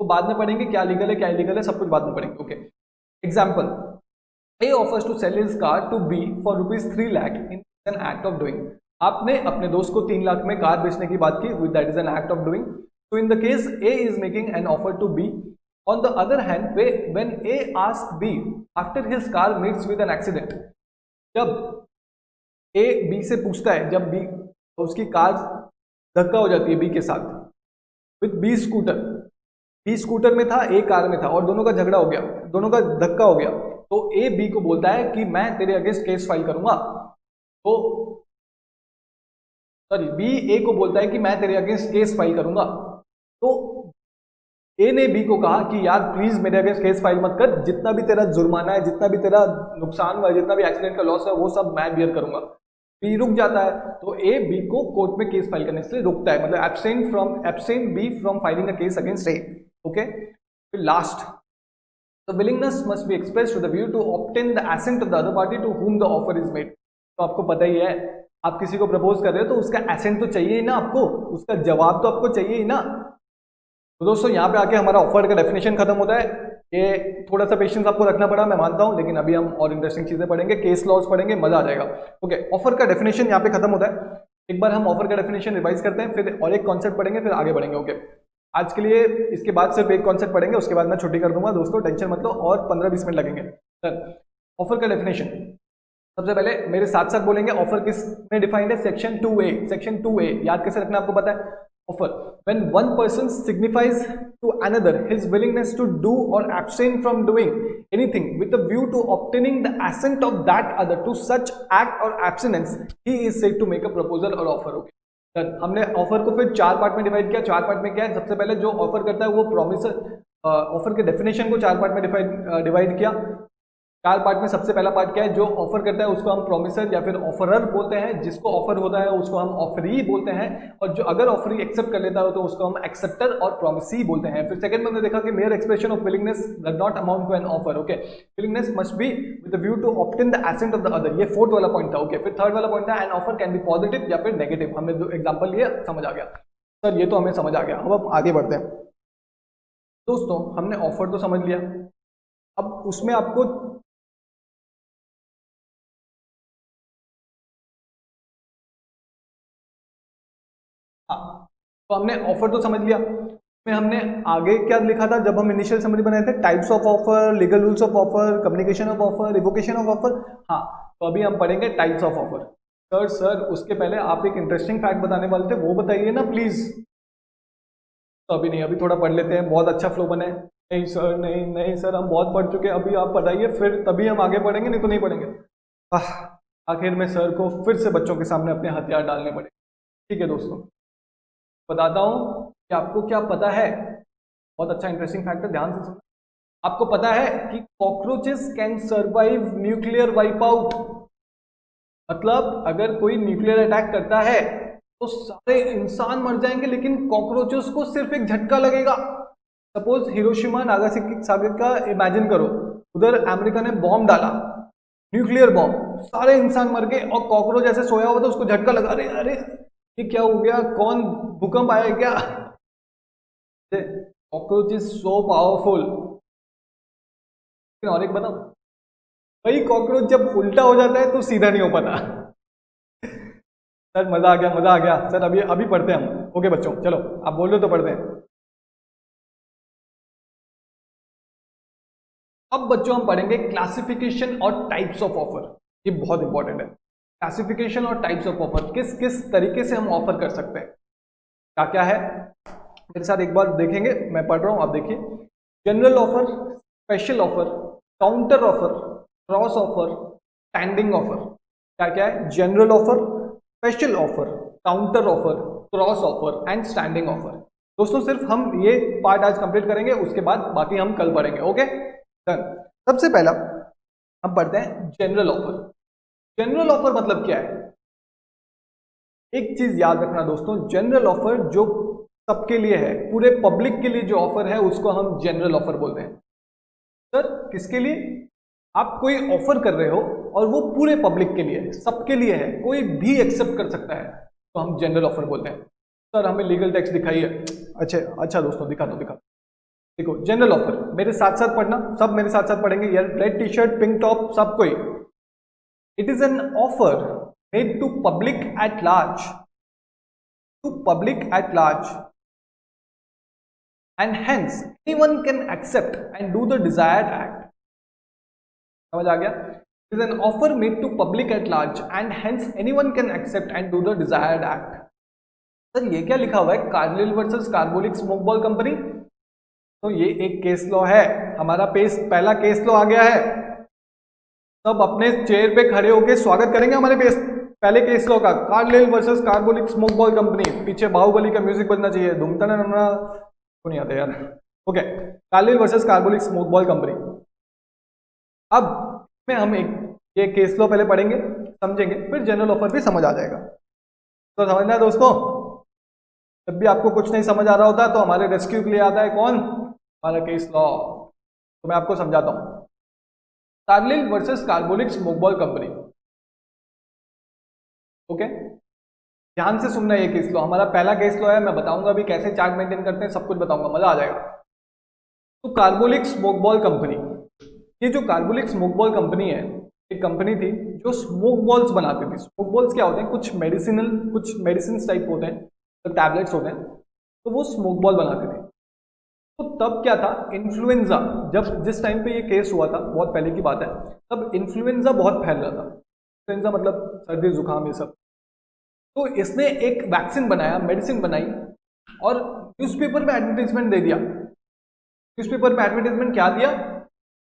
Speaker 1: तो बाद में पढ़ेंगे क्या लीगल है क्या इलीगल है, सब कुछ बाद में पढ़ेंगे। Okay, example, A offers to sell his car to be for ₹3 lakh in an act of doing. आपने अपने दोस्त को 3 लाख में कार बेचने की बात की, that is an act of doing. So in the case A is making an offer to B. On the other hand, when A asks B after his car meets with an accident, जब A B से पूछता है, जब B उसकी car धक्का हो जाती है B के साथ with B scooter, B scooter में था, A कार में था, और दोनों का झगड़ा हो गया, दोनों का धक्का हो गया, तो A B को बोलता है कि मैं तेरे अगेंस्ट केस फाइल करूंगा। तो सॉरी, B A को बोलता है कि मैं तेरे अगेंस्ट केस फाइल करूंगा। तो ए ने बी को कहा कि यार प्लीज मेरे अगेंस्ट केस फाइल मत कर, जितना भी तेरा जुर्माना है, जितना भी तेरा नुकसान हुआ है, जितना भी एक्सीडेंट का लॉस है, वो सब मैं बियर करूंगा। बी रुक जाता है, तो ए बी को कोर्ट में केस फाइल करने से रुकता है, मतलब abstain be from filing a case against A. Okay, फिर last, the willingness must be expressed with the view to obtain the assent of the other party to whom the offer is made. तो आपको पता ही है, आप किसी को propose कर रहे हो तो उसका एसेंट तो चाहिए ही ना, आपको उसका जवाब तो आपको चाहिए ही ना। तो दोस्तों यहाँ पे आके हमारा ऑफर का डेफिनेशन खत्म होता है। ये थोड़ा सा पेशेंस आपको रखना पड़ा, मैं मानता हूँ, लेकिन अभी हम और इंटरेस्टिंग चीजें पढ़ेंगे, केस लॉज पढ़ेंगे, मजा आ जाएगा। ओके, ऑफर का डेफिनेशन यहाँ पे खत्म होता है। एक बार हम ऑफर का डेफिनेशन रिवाइज करते हैं, फिर और एक कॉन्सेप्ट पढ़ेंगे, फिर आगे बढ़ेंगे। ओके, आज के लिए इसके बाद सिर्फ एक कॉन्सेप्ट पढ़ेंगे, उसके बाद मैं छुट्टी कर दूंगा दोस्तों, टेंशन मत लो, और 15-20 मिनट लगेंगे। सर ऑफर का डेफिनेशन सबसे पहले मेरे साथ साथ बोलेंगे। ऑफर किस में डिफाइंड है? Section 2A। सेक्शन 2A याद कैसे रखना आपको पता है, offer. When one person signifies to another his willingness to do or abstain from doing anything with a view to obtaining the assent of that other to such act or abstinence, he is said to make a proposal or offer. Okay, sir हमने offer को फिर चार part में divide किया। चार part में क्या है, सबसे पहले जो ऑफर करता है वो प्रॉमिस, ऑफर के डेफिनेशन को चार पार्ट में डिवाइड किया। चार पार्ट में सबसे पहला पार्ट क्या है, जो ऑफर करता है उसको हम प्रोमिसर या फिर ऑफरर बोलते हैं, जिसको ऑफर होता है उसको हम ऑफरी बोलते हैं, और जो अगर ऑफरी एक्सेप्ट कर लेता है तो उसको हम एक्सेप्टर और प्रोमिसी बोलते हैं। फिर सेकंड में हमने देखा कि mere expression of willingness does not amount to an offer. Okay, willingness must be with the view to obtain the assent of the other, ये फोर्थ वाला पॉइंट था। ओके, फिर थर्ड वाला पॉइंट था an offer can be positive या फिर negative. हमने जो एग्जाम्पल लिया समझ आ गया सर, ये तो हमें समझ आ गया। अब हम आगे बढ़ते हैं दोस्तों। हमने ऑफर तो समझ लिया, अब उसमें आपको तो हमने ऑफर तो समझ लिया, में हमने आगे क्या लिखा था जब हम इनिशियल समरी बनाए थे, types of offer, legal rules of offer, communication of offer, revocation of offer. हाँ, तो अभी हम पढ़ेंगे टाइप्स ऑफ ऑफर। सर उसके पहले आप एक इंटरेस्टिंग फैक्ट बताने वाले थे, वो बताइए ना प्लीज। तो अभी नहीं, अभी थोड़ा पढ़ लेते हैं, बहुत अच्छा फ्लो बने। नहीं सर, नहीं सर, हम बहुत पढ़ चुके हैं, अभी आप पढ़ाइए, फिर तभी हम आगे पढ़ेंगे, नहीं तो नहीं पढ़ेंगे। आखिर में सर को फिर से बच्चों के सामने अपने हथियार डालने पड़े। ठीक है दोस्तों, बताता हूं कि आपको क्या पता है, बहुत अच्छा इंटरेस्टिंग फैक्ट है, ध्यान से सुनो। आपको पता है कि cockroaches can survive nuclear wipe out, मतलब अगर कोई न्यूक्लियर अटैक करता है तो सारे इंसान मर जाएंगे, लेकिन कॉकरोचेस को सिर्फ एक झटका लगेगा। सपोज हिरोशिमा नागासाकी का इमेजिन करो, उधर अमेरिका ने बॉम्ब डाला, न्यूक्लियर बॉम्ब, सारे इंसान मर गए और कॉकरोच ऐसे सोया हुआ था, उसको झटका लगा, अरे अरे ये क्या हो गया, कौन भूकंप आया क्या? Cockroach is so powerful. और एक बताओ भाई, कॉकरोच जब उल्टा हो जाता है तो सीधा नहीं हो पाता। सर मजा आ गया सर, अभी पढ़ते हैं हम। ओके बच्चों, चलो आप बोल रहे हो तो पढ़ते हैं। अब बच्चों हम पढ़ेंगे क्लासिफिकेशन और टाइप्स ऑफ ऑफर, ये बहुत इंपॉर्टेंट है। क्लासिफिकेशन और टाइप्स ऑफ ऑफर, किस किस तरीके से हम ऑफर कर सकते हैं, क्या क्या है, मेरे साथ एक बार देखेंगे। मैं पढ़ रहा हूं, आप देखिए। General offer, special offer, counter offer, cross offer, standing offer. क्या क्या है? General offer, special offer, counter offer, cross offer and standing offer. दोस्तों सिर्फ हम ये पार्ट आज कंप्लीट करेंगे, उसके बाद बाकी हम कल पढ़ेंगे। Okay done. सबसे पहला हम पढ़ते हैं जनरल ऑफर। जनरल ऑफर मतलब क्या है? एक चीज याद रखना दोस्तों, जनरल ऑफर जो सबके लिए है, पूरे पब्लिक के लिए जो ऑफर है उसको हम जनरल ऑफर बोलते हैं। सर किसके लिए? आप कोई ऑफर कर रहे हो और वो पूरे पब्लिक के लिए है, सबके लिए है, कोई भी एक्सेप्ट कर सकता है, तो हम जनरल ऑफर बोलते हैं। सर हमें लीगल टेक्स्ट दिखाइए। अच्छा दोस्तों दिखा दो। देखो जनरल ऑफर, मेरे साथ साथ पढ़ना, सब मेरे साथ साथ पढ़ेंगे यार। Red T shirt, pink top, सब कोई। It is an offer made to public at large, and hence anyone can accept and do the desired act. समझ आ गया? It is an offer made to public at large and hence anyone can accept and do the desired act. Sir ये क्या लिखा हुआ है? Carlill versus Carbolic Smoke Ball company. तो ये एक केस लॉ है, हमारा पहला केस लॉ आ गया है। सब अपने चेयर पे खड़े होके स्वागत करेंगे हमारे पहले केस लॉ का, Carlill versus Carbolic Smoke Ball company. पीछे बाहुबली का म्यूजिक बजना चाहिए, धूमता को नहीं आता यार। Okay, Carlill versus Carbolic Smoke Ball Company. अब में हम ये केस लॉ पहले पढ़ेंगे, समझेंगे, फिर जनरल ऑफर भी समझ आ जाएगा। तो समझना है दोस्तों, जब भी आपको कुछ नहीं समझ आ रहा होता तो हमारे रेस्क्यू के लिए आता है कौन? हमारा केस लॉ। तो मैं आपको समझाता हूं। Carlill versus Carbolic Smoke Ball company. Okay, ध्यान से सुनना ये केस लॉ, हमारा पहला केस लॉ है। मैं बताऊंगा अभी कैसे चार्ट मेंटेन करते हैं, सब कुछ बताऊंगा, मजा आ जाएगा। तो कार्बोलिक स्मोक बॉल कंपनी, ये जो कार्बोलिक स्मोक बॉल कंपनी है, एक कंपनी थी जो स्मोक बॉल्स बनाती थी। स्मोक बॉल्स क्या होते हैं? कुछ मेडिसिन टाइप होते हैं, तो टैबलेट्स होते हैं, तो वो स्मोक बॉल बनाते थे। तो तब क्या था, इन्फ्लुएंजा, जिस टाइम पे ये केस हुआ था, बहुत पहले की बात है, तब इन्फ्लुएंजा बहुत फैल रहा था। इन्फ्लुएंजा मतलब सर्दी जुकाम ये सब। तो इसने एक वैक्सीन बनाया, मेडिसिन बनाई, और न्यूज़पेपर में एडवर्टाइजमेंट दे दिया। न्यूज़पेपर में एडवर्टाइजमेंट क्या दिया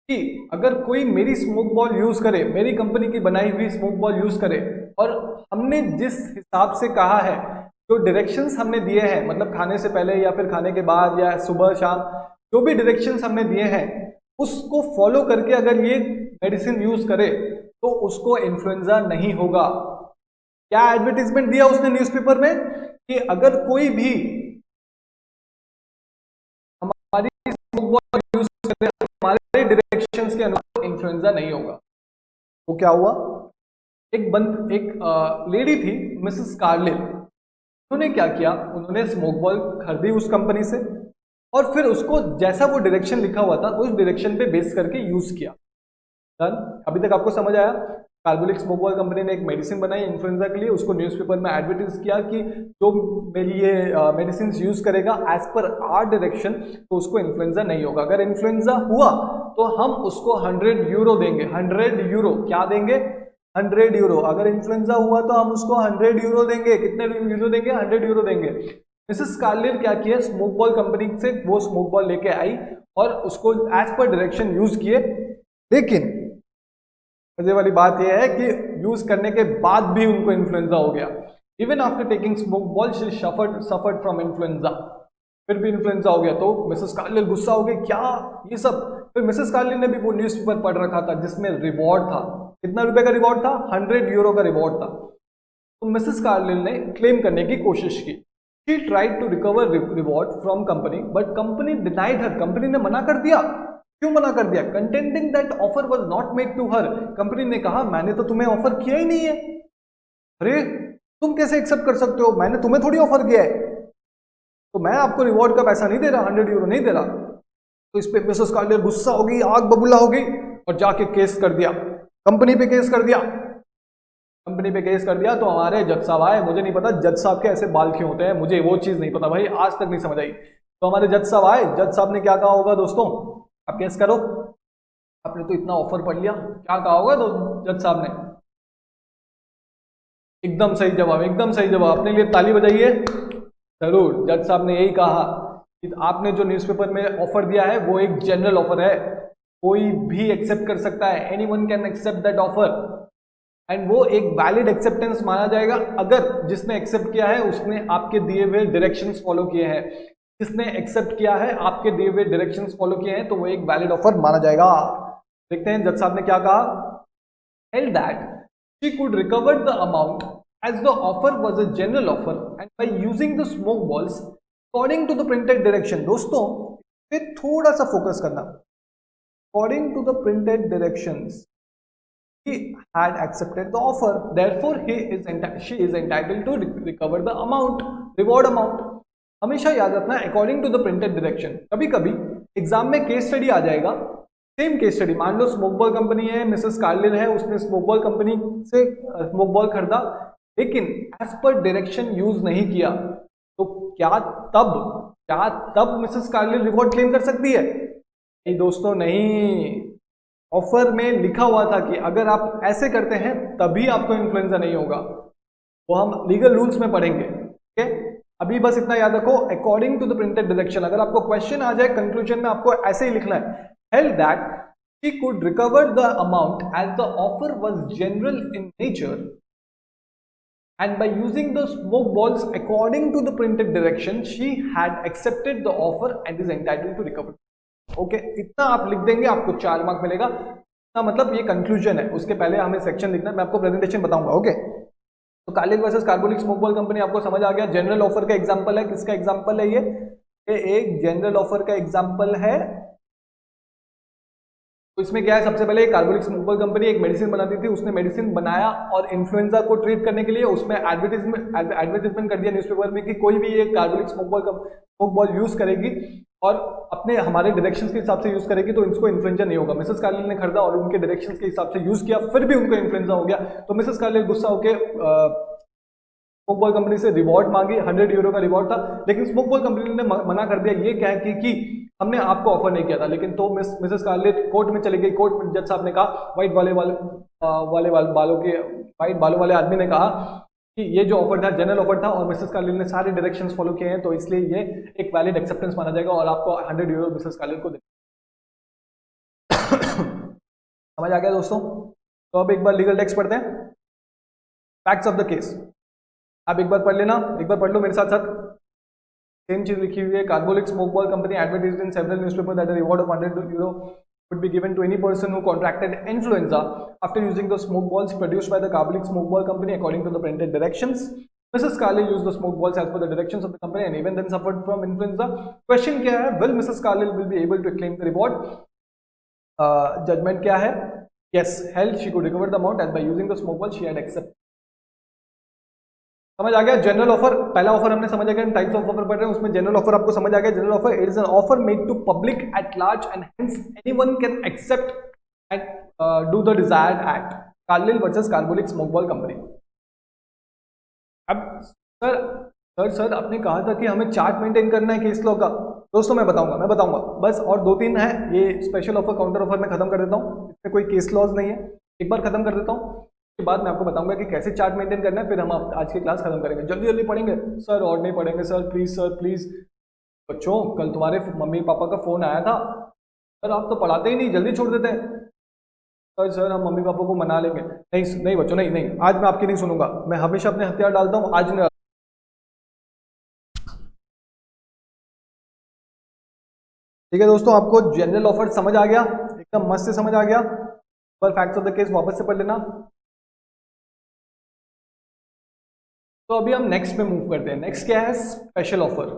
Speaker 1: कि अगर कोई मेरी स्मोक बॉल यूज करे, मेरी कंपनी की बनाई हुई स्मोक बॉल यूज करे, और हमने जिस हिसाब से कहा है, जो डायरेक्शंस हमने दिए हैं, मतलब खाने से पहले या फिर खाने के बाद या सुबह शाम, जो भी डायरेक्शंस हमने दिए हैं उसको फॉलो करके अगर ये मेडिसिन यूज करे तो उसको इन्फ्लुएंजा नहीं होगा। क्या एडवर्टाइजमेंट दिया उसने न्यूज़पेपर में कि अगर कोई भी हमारी स्मोक बॉल यूज करे, हमारे डायरेक्शंस के अनुसार इन्फ्लुएंजा नहीं होगा। तो क्या हुआ, एक लेडी थी मिसेस कार्लिन, उन्होंने क्या किया, उन्होंने स्मोक बॉल खरीदी उस कंपनी से और फिर उसको जैसा वो डायरेक्शन लिखा हुआ था उस डायरेक्शन पे बेस करके यूज किया। डन, अभी तक आपको समझ आया। कार्बोलिक स्मोक बॉल कंपनी ने एक मेडिसिन बनाई इन्फ्लुएंजा के लिए, उसको न्यूज़पेपर में एडवर्टाइज किया कि जो मेरी ये मेडिसिन यूज करेगा एज पर आर डायरेक्शन तो उसको इन्फ्लुएंजा नहीं होगा। अगर इन्फ्लुएंजा हुआ तो हम उसको 100 यूरो देंगे। 100 यूरो क्या देंगे? 100 यूरो। अगर इन्फ्लुएंजा हुआ तो हम उसको 100 यूरो देंगे। कितने यूरो देंगे? 100 यूरो देंगे। मिसेस कार्लिन क्या किया, स्मोक बॉल कंपनी से वो स्मोक बॉल लेके आई और उसको एज पर डायरेक्शन यूज किए। लेकिन मजे वाली बात यह है कि यूज करने के बाद भी उनको इन्फ्लुएंजा हो गया। Even after taking smoke ball she suffered from influenza. फिर भी इन्फ्लुएंजा हो गया तो मिसेस कार्लिन गुस्सा हो गई, क्या ये सब। फिर मिसेस कार्लिन ने भी वो न्यूज़पेपर पढ़ रखा था जिसमें रिवॉर्ड था। कितना रुपए का रिवॉर्ड था? 100 यूरो का रिवॉर्ड था। तो मिसेस कार्लिन ने क्लेम करने की कोशिश की। She tried to recover reward from company but company denied her. Company ने मना कर दिया। क्यों मना कर दिया? Contending that offer was not made to her. Company ने कहा मैंने तो तुम्हें ऑफर किया ही नहीं है। अरे तुम कैसे एक्सेप्ट कर सकते हो, मैंने तुम्हें थोड़ी ऑफर किया है, तो मैं आपको रिवॉर्ड का पैसा नहीं दे रहा, 100 यूरो नहीं दे रहा। तो इस पे मिसेस कार्लिन गुस्सा हो गई, आग बबूला हो गई और जाके केस कर दिया, कंपनी पे केस कर दिया। कंपनी पे केस कर दिया तो हमारे जज साहब आए। मुझे नहीं पता जज साहब के ऐसे बाल क्यों होते हैं, मुझे वो चीज नहीं पता भाई, आज तक नहीं समझ आई। तो हमारे जज साहब आए। जज साहब ने क्या कहा होगा दोस्तों? आप केस करो, आपने तो इतना ऑफर पढ़ लिया। क्या कहा होगा जज साहब ने? एकदम सही जवाब, एकदम सही जवाब। अपने लिए ताली बजाइए। जरूर, जज साहब ने यही कहा कि आपने जो न्यूज़पेपर में ऑफर दिया है वो एक जनरल ऑफर है, कोई भी एक्सेप्ट कर सकता है, anyone can accept that offer, and वो एक वैलिड एक्सेप्टेंस माना जाएगा अगर जिसने एक्सेप्ट किया है उसने आपके दिए हुए डायरेक्शंस फॉलो किए हैं। जिसने एक्सेप्ट किया है आपके दिए हुए डायरेक्शंस फॉलो किए हैं तो वो एक वैलिड ऑफर माना जाएगा। देखते हैं जज साहब ने क्या कहा। Held that she could recover the amount as the offer was a general offer and by using the smoke balls according to the printed direction। दोस्तों पे थोड़ा सा फोकस करना। according to the printed directions he had accepted the offer therefore she is entitled to recover the amount, reward amount। हमेशा याद रखना according to the printed direction। कभी कभी एग्जाम में केस स्टडी आ जाएगा, सेम केस स्टडी। मान low smoke Ball company है, Mrs Carlin है, उसने स्मोक बॉल कंपनी से स्मोक बॉल खरीदा लेकिन एज पर डायरेक्शन यूज नहीं किया, तो क्या तब मिसेस कार्लिन रिवॉर्ड क्लेम कर सकती है? नहीं दोस्तों, नहीं। ऑफर में लिखा हुआ था कि अगर आप ऐसे करते हैं तभी आपको इन्फ्लुएंजा नहीं होगा। वो हम लीगल रूल्स में पढ़ेंगे। ठीक है, अभी बस इतना याद रखो, according to the printed direction. अगर आपको क्वेश्चन आ जाए कंक्लूजन में आपको ऐसे ही लिखना है, held that she could recover the amount as the offer was general in nature and by using the smoke balls according to the printed direction she had accepted the offer and is entitled to recover। Okay, इतना आप लिख देंगे आपको 4 mark मिलेगा। इतना मतलब ये conclusion है, उसके पहले हमें सेक्शन लिखना है, मैं आपको प्रेजेंटेशन बताऊंगा। ओके, तो Carlin versus Carbolic Smoke Ball company आपको समझ आ गया। जनरल ऑफर का एग्जांपल है। किसका एग्जांपल है ये एक जनरल ऑफर का एग्जांपल है। तो इसमें क्या है, सबसे पहले कार्बोलिक स्मोक बॉल कंपनी एक मेडिसिन बनाती थी, उसने मेडिसिन बनाया और इन्फ्लुएंजा को ट्रीट करने के लिए उसमें एडवर्टाइजमेंट कर दिया न्यूज़पेपर में कि कोई भी ये कार्बोलिक स्मोक बॉल यूज करेगी और अपने हमारे डायरेक्शंस के हिसाब से यूज करेगी तो इसको इन्फ्लुएंजा नहीं होगा। मिसेस कार्लिन ने खरीदा और उनके डायरेक्शंस के हिसाब से यूज किया, फिर भी उनको इन्फ्लुएंजा हो गया। तो मिसेस कार्लिन गुस्सा होकर स्मोक बॉल कंपनी से रिवॉर्ड मांगी। 100 यूरो का रिवॉर्ड था, लेकिन स्मोक बॉल कंपनी ने मना कर दिया, ये कह कि हमने आपको ऑफर नहीं किया था। लेकिन तो मिसेस कार्लिन कोर्ट में चली गई। कोर्ट में जज साहब ने कहा, व्हाइट बालों वाले आदमी ने कहा कि ये जो ऑफर था जनरल ऑफर था और मिसेस कार्लिन ने सारे डायरेक्शंस फॉलो किए हैं, तो इसलिए ये एक वैलिड एक्सेप्टेंस माना जाएगा और आपको 100 यूरो मिसेस कार्लिन को समझ आ गया दोस्तों? तो अब एक बार लीगल टेक्स्ट पढ़ते हैं, फैक्ट्स ऑफ द केस। आप एक बार पढ़ लेना, एक बार पढ़ लो मेरे साथ साथ। सेम चीज लिखी हुई है, carbolic Smoke Ball company advertised in several newspaper that a reward of 100 euro would be given to any person who contracted influenza after using the smoke balls produced by the Carbolic Smoke Ball Company according to the printed directions. Mrs. Carlil used the smoke balls as per the directions of the company and even then suffered from influenza. Question क्या है? Will Mrs. Carlil will be able to claim the reward? Judgment क्या है? Yes, held she could recover the amount as by using the smoke ball she had accepted. समझ आ गया? General offer, पहला offer हमने समझ आ गया, टाइप्स ऑफ ऑफर पढ़ रहे हैं, उसमें जनरल ऑफर आपको समझ आ गया। General offer, it is an offer made to public at large and hence anyone can accept and do the desired act. Carlill versus Carbolic Smoke Ball Company. अब sir आपने कहा था कि हमें चार्ट मेंटेन करना है केस लॉ का। दोस्तों मैं बताऊंगा बस, और 2-3 है, ये स्पेशल ऑफर काउंटर ऑफर में खत्म कर देता हूँ, इसमें कोई केस लॉज नहीं है, एक बार खत्म कर देता हूँ, के बाद मैं आपको बताऊंगा कि कैसे चार्ट मेंटेन करना है, फिर हम आज की क्लास खत्म करेंगे। जल्दी जल्दी पढ़ेंगे सर, और नहीं पढ़ेंगे सर प्लीज। बच्चों कल तुम्हारे मम्मी पापा का फोन आया था, सर आप तो पढ़ाते ही नहीं, जल्दी छोड़ देते हैं। सर हम मम्मी पापा को मना लेंगे। नहीं बच्चों, नहीं, आज मैं आपकी नहीं सुनूंगा, मैं हमेशा अपने हथियार डालता हूँ, आज नहीं। ठीक है दोस्तों, आपको जनरल ऑफर समझ आ गया, एकदम मस्त से समझ आ गया। पर फैक्ट्स ऑफ द केस वापस से पढ़ लेना। तो अभी हम नेक्स्ट में मूव करते हैं। नेक्स्ट क्या है? Special offer.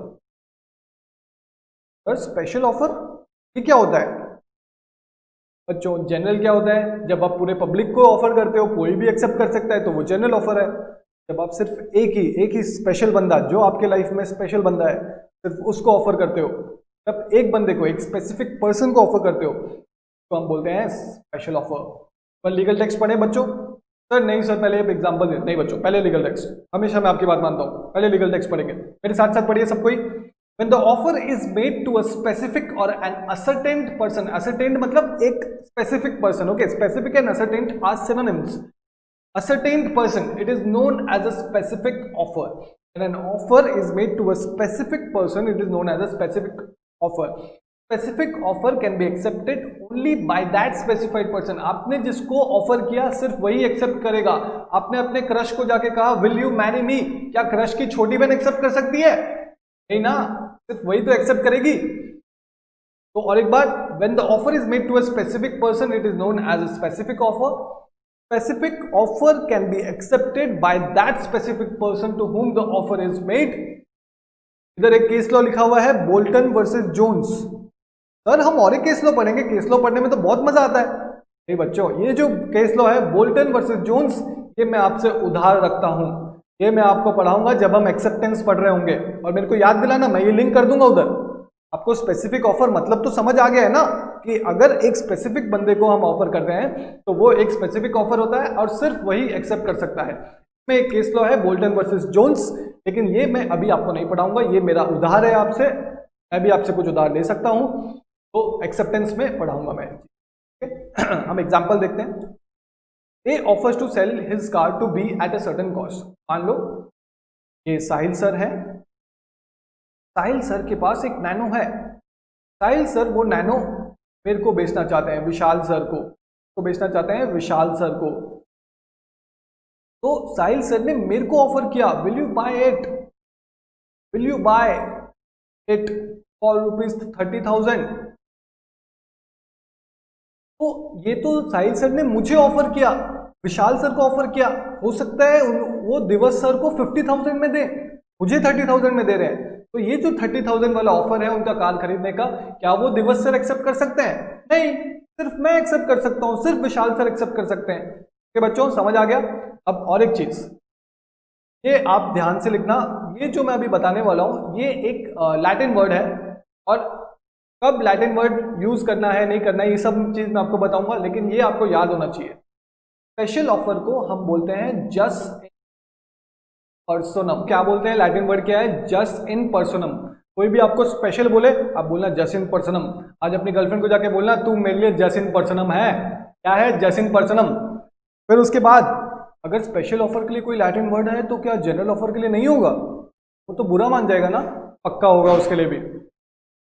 Speaker 1: Sir special offer ये क्या होता है बच्चों? जनरल क्या होता है? जब आप पूरे पब्लिक को ऑफर करते हो, कोई भी एक्सेप्ट कर सकता है, तो वो जनरल ऑफर है। जब आप सिर्फ एक ही स्पेशल बंदा, जो आपके लाइफ में स्पेशल बंदा है, सिर्फ उसको ऑफर करते हो, जब एक बंदे को, एक स्पेसिफिक पर्सन को ऑफर करते हो, तो हम बोलते हैं स्पेशल ऑफर। पर लीगल टेक्स्ट पढ़े बच्चों? सर नहीं सर, पहले एक एग्जांपल दे। नहीं बच्चों, पहले लीगल टेक्स्ट, हमेशा मैं आपकी बात मानता हूं, पहले लीगल टेक्स्ट पढ़ेंगे, मेरे साथ साथ पढ़िए सब कोई। When the offer is made to a specific or an ascertained person, ascertained मतलब एक specific person, okay? Specific and ascertained are synonyms. Ascertained person, it is known as a specific offer. When an offer is made to a specific person, it is known as a specific offer. Specific offer can be accepted only by that specified person. आपने जिसको offer किया सिर्फ वही accept करेगा। आपने अपने crush को जाके कहा विल यू मैरी मी, क्या क्रश की छोटी बहन एक्सेप्ट कर सकती है? नहीं ना, सिर्फ वही तो एक्सेप्ट करेगी। तो और एक बार, when the offer is made to a specific person, it is known as a specific offer. Specific offer can be accepted by that specific person to whom the offer is made. इधर एक case law लिखा हुआ है, Bolton versus Jones. Sir हम और एक case law पढ़ेंगे, case law पढ़ने में तो बहुत मजा आता है। नहीं बच्चों, ये जो केस लॉ है बोल्टन वर्सेस जोन्स, ये मैं आपसे उधार रखता हूं, ये मैं आपको पढ़ाऊंगा जब हम एक्सेप्टेंस पढ़ रहे होंगे। और मेरे को याद दिलाना, मैं ये लिंक कर दूंगा उधर। आपको स्पेसिफिक ऑफर मतलब तो समझ आ गया है ना, कि अगर एक स्पेसिफिक बंदे को हम ऑफर कर रहे हैं तो वो एक स्पेसिफिक ऑफर होता है और सिर्फ वही एक्सेप्ट कर सकता है। में एक केस लॉ है बोल्टन वर्सेस जोन्स, लेकिन ये मैं अभी आपको नहीं पढ़ाऊंगा, ये मेरा उधार है आपसे, मैं भी आपसे कुछ उधार ले सकता हूं, तो एक्सेप्टेंस में पढ़ाऊंगा मैं। हम एग्जांपल देखते हैं। A offers to sell his car to be at a certain cost. मान लो ये साहिल सर है, साहिल सर के पास एक नैनो है, साहिल सर वो नैनो मेरे को बेचना चाहते हैं, विशाल सर को बेचना चाहते हैं, विशाल सर को। तो साहिल सर ने मेरे को ऑफर किया, will you buy it, will you buy it for ₹30,000। तो ये तो साहिल सर ने मुझे ऑफर किया, विशाल सर को ऑफर किया, हो सकता है वो दिवस सर को 50,000 में दे, मुझे 30,000 में दे रहे हैं। तो ये जो 30,000 वाला ऑफर है उनका कार खरीदने का, क्या वो दिवस सर एक्सेप्ट कर सकते हैं? नहीं, सिर्फ मैं एक्सेप्ट कर सकता हूं, सिर्फ विशाल सर एक्सेप्ट कर सकते हैं। कि बच्चों समझ आ गया? अब और एक चीज, ये आप ध्यान से लिखना, ये जो मैं अभी बताने वाला हूं ये एक लैटिन वर्ड है, और कब लैटिन वर्ड यूज करना है नहीं करना है ये सब चीज मैं आपको बताऊंगा, लेकिन ये आपको याद होना चाहिए। स्पेशल ऑफर को हम बोलते हैं जस इन पर्सोनम। क्या बोलते हैं? लैटिन वर्ड क्या है? जस इन पर्सोनम। कोई भी आपको स्पेशल बोले, आप बोलना जस इन पर्सोनम। आज अपनी गर्लफ्रेंड को जाके बोलना तू मेरे लिए जस इन पर्सोनम है। क्या है? जस इन पर्सोनम। फिर उसके बाद अगर स्पेशल ऑफर के लिए कोई लैटिन वर्ड है तो क्या जनरल ऑफर के लिए नहीं होगा? वो तो बुरा मान जाएगा ना, पक्का होगा उसके लिए भी।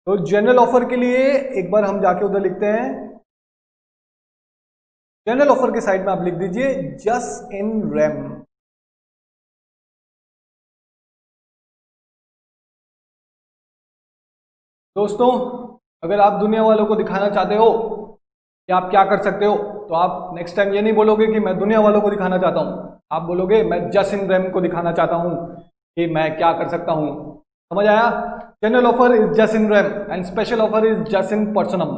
Speaker 1: तो जनरल ऑफर के लिए एक बार हम जाके उधर लिखते हैं, जनरल ऑफर के साइड में आप लिख दीजिए जस्ट इन रेम। दोस्तों अगर आप दुनिया वालों को दिखाना चाहते हो कि आप क्या कर सकते हो, तो आप नेक्स्ट टाइम ये नहीं बोलोगे कि मैं दुनिया वालों को दिखाना चाहता हूं, आप बोलोगे मैं जस्ट इन रेम को दिखाना चाहता हूं कि मैं क्या कर सकता हूं। समझ आया? General offer is just in rem and special offer is just in personam.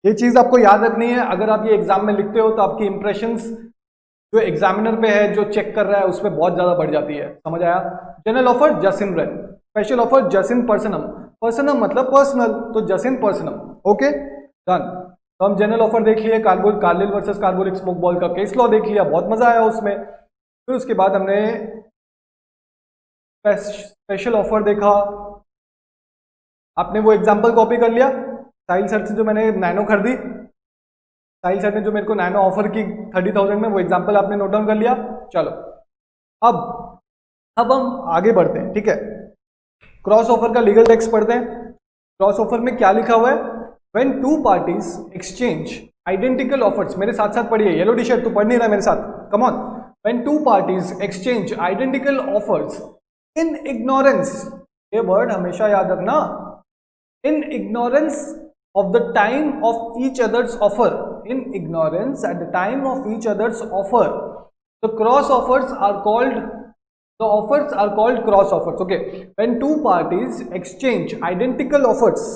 Speaker 1: ये चीज आपको याद रखनी है। अगर आप ये एग्जाम में लिखते हो तो आपकी इंप्रेशंस जो एग्जामिनर पे है, जो चेक कर रहा है, उस पर बहुत ज्यादा बढ़ जाती है। समझ आया? General offer just in rem, special offer just in personam. Personam मतलब पर्सनल, तो just in personam. Okay done. तो हम जनरल ऑफर देख लिए, Carlill versus Carbolic Smoke Ball का केस लॉ देख लिया, बहुत मजा आया उसमें। फिर उसके बाद हमने स्पेशल ऑफर देखा। आपने वो एग्जांपल कॉपी कर लिया साहिल सर से, जो मैंने नैनो खरीदी, साहिल सर ने जो मेरे को नैनो ऑफर की 30,000 में, वो एग्जांपल आपने नोट डाउन कर लिया। चलो अब हम आगे बढ़ते हैं, ठीक है। क्रॉस ऑफर का लीगल टेक्स्ट पढ़ते हैं। क्रॉस ऑफर में क्या लिखा हुआ है? When two parties exchange identical offers, मेरे साथ साथ पढ़िए, येलो टी शर्ट तू पढ़ नहीं रहा मेरे साथ, come on. When two parties exchange identical offers in ignorance, ये वर्ड हमेशा याद रखना, in ignorance of the time of each other's offer, in ignorance at the time of each other's offer, the cross offers are called, the offers are called cross offers. Okay, when two parties exchange identical offers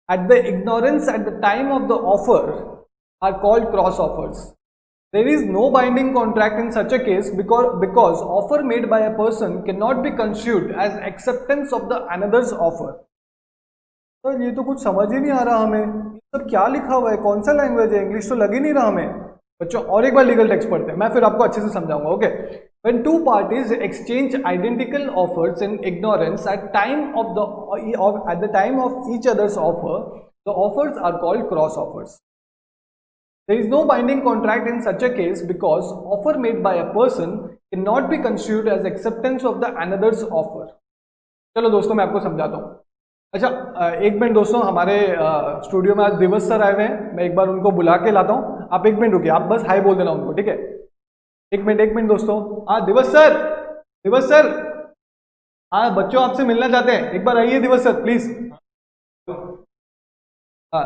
Speaker 1: at the ignorance at the time of the offer are called cross offers. There is no binding contract in such a case because offer made by a person cannot be construed as acceptance of the another's offer. Sir ये तो कुछ समझ ही नहीं आ रहा हमें, ये सब क्या लिखा हुआ है, कौन सा लैंग्वेज है, इंग्लिश तो लग ही नहीं रहा हमें। बच्चों और एक बार लीगल टेक्स्ट पढ़ते हैं, मैं फिर आपको अच्छे से समझाऊंगा। Okay, when two parties exchange identical offers in ignorance at the time of each other's offer, the offers are called cross offers. There is no binding contract in such a case because offer made by a person cannot be construed as acceptance of the another's offer. चलो दोस्तों मैं आपको समझाता हूँ। अच्छा एक minute दोस्तों, हमारे स्टूडियो में आज दिवस सर आए हुए हैं, मैं एक बार उनको बुला के लाता हूँ। आप एक मिनट रुकिए, आप बस हाय बोल देना उनको, ठीक है? एक मिनट दोस्तों। हाँ दिवस सर, हाँ बच्चों आपसे मिलना चाहते हैं, एक बार आइए दिवस सर प्लीज। हाँ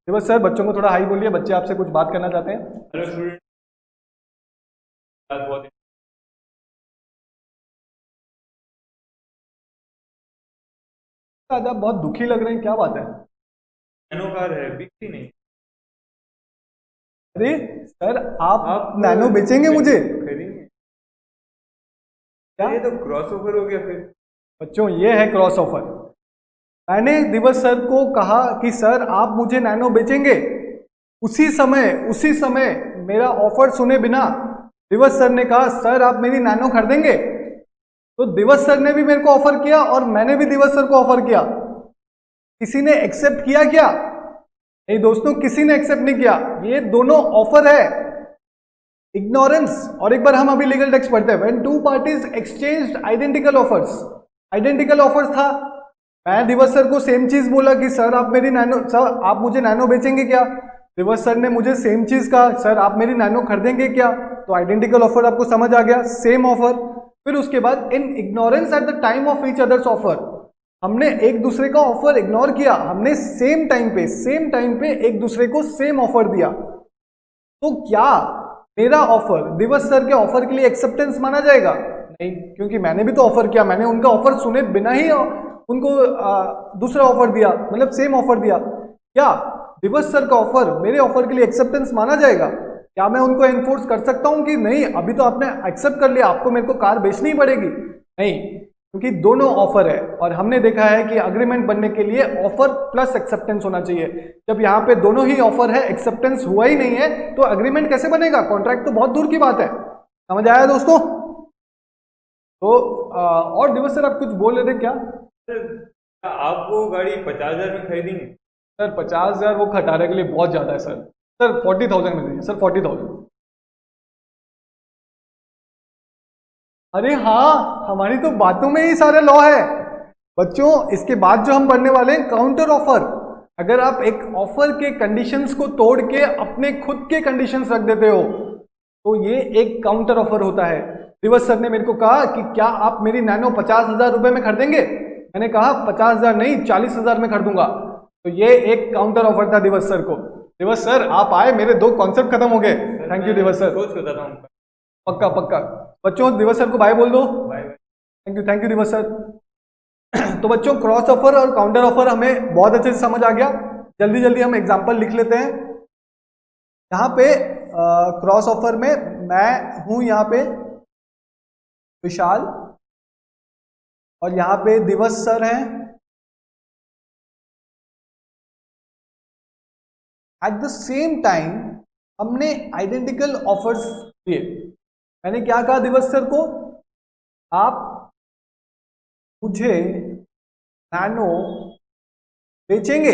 Speaker 1: दिवस सर, बच्चों को थोड़ा हाई बोलिए, बच्चे आपसे कुछ बात करना चाहते हैं।
Speaker 2: हेलो स्टूडेंट,
Speaker 1: आज आप बहुत दुखी लग रहे हैं, क्या बात है?
Speaker 2: नैनो कार है, बिकती नहीं।
Speaker 1: अरे सर आप नैनो बेचेंगे मुझे?
Speaker 2: खरीदेंगे
Speaker 1: क्या?
Speaker 2: ये तो क्रॉस ओवर हो गया फिर।
Speaker 1: बच्चों ये है क्रॉस ऑफर। मैंने दिवस सर को कहा कि सर आप मुझे नैनो बेचेंगे, उसी समय मेरा ऑफर सुने बिना दिवस सर ने कहा सर आप मेरी नैनो खरीदेंगे। तो दिवस सर ने भी मेरे को ऑफर किया और मैंने भी दिवस सर को ऑफर किया। किसी ने एक्सेप्ट किया क्या? नहीं दोस्तों, किसी ने एक्सेप्ट नहीं किया। ये दोनों ऑफर है, इग्नोरेंस। और एक बार हम अभी लीगल टेक्स्ट पढ़ते हैं। When two parties exchanged identical offers, identical offers था, मैं दिवस सर को सेम चीज बोला कि सर आप मेरी नैनो, सर आप मुझे नैनो बेचेंगे क्या? दिवस सर ने मुझे सेम चीज कहा, सर आप मेरी नैनो खरीदेंगे क्या? तो आइडेंटिकल ऑफर आपको समझ आ गया, सेम ऑफर। फिर उसके बाद इन ignorance at the time of each other's offer, हमने एक दूसरे का ऑफर इग्नोर किया, हमने सेम टाइम पे एक दूसरे को सेम ऑफर दिया। तो क्या मेरा ऑफर दिवस सर के ऑफर के लिए एक्सेप्टेंस माना जाएगा? नहीं, क्योंकि मैंने भी तो ऑफर किया, मैंने उनका ऑफर सुने बिना ही उनको दूसरा ऑफर दिया, मतलब सेम ऑफर दिया। क्या दिवस सर का ऑफर मेरे ऑफर के लिए एक्सेप्टेंस माना जाएगा? क्या मैं उनको एनफोर्स कर सकता हूं कि नहीं अभी तो आपने एक्सेप्ट कर लिया, आपको मेरे को कार बेचनी ही पड़ेगी? नहीं, क्योंकि दोनों ऑफर है और हमने देखा है कि अग्रीमेंट बनने के लिए ऑफर प्लस एक्सेप्टेंस होना चाहिए। जब यहाँ पे दोनों ही ऑफर है, एक्सेप्टेंस हुआ ही नहीं है, तो अग्रीमेंट कैसे बनेगा? कॉन्ट्रैक्ट तो बहुत दूर की बात है। समझ आया दोस्तों? तो और दिवस सर आप कुछ बोल रहे थे क्या?
Speaker 2: आप वो गाड़ी 50,000 में खरीदेंगे?
Speaker 1: सर 50,000 वो खटारे के लिए बहुत ज्यादा है सर। सर 40,000 में दीजिए सर, 40,000।
Speaker 3: अरे हाँ, हमारी तो बातों में ही सारे लॉ है बच्चों। इसके बाद जो हम पढ़ने वाले हैं काउंटर ऑफर। अगर आप एक ऑफर के कंडीशंस को तोड़ के अपने खुद के कंडीशंस रख देते हो तो ये एक काउंटर ऑफर होता है। दिवस सर ने मेरे को कहा कि क्या आप मेरी नैनो 50,000 रुपए में खरीदेंगे। मैंने कहा 50,000 नहीं 40,000 में खरीदूंगा। तो ये एक काउंटर ऑफर था दिवस सर को। दिवस सर आप आए, मेरे 2 कॉन्सेप्ट खत्म हो गए। Thank you Divas sir.
Speaker 2: सोच के बताता हूँ।
Speaker 3: पक्का पक्का बच्चों, दिवस सर को बाय बोल दो।
Speaker 2: Bye bye.
Speaker 3: Thank you Divas sir. तो बच्चों क्रॉस ऑफर और काउंटर ऑफर हमें बहुत अच्छे से समझ आ गया। जल्दी जल्दी हम एग्जांपल लिख लेते हैं। यहाँ पे क्रॉस ऑफर में मैं हूं यहाँ पे विशाल और यहाँ पे दिवस सर हैं। एट द सेम टाइम हमने आइडेंटिकल ऑफर्स दिए। मैंने क्या कहा दिवस सर को, आप मुझे नैनो बेचेंगे।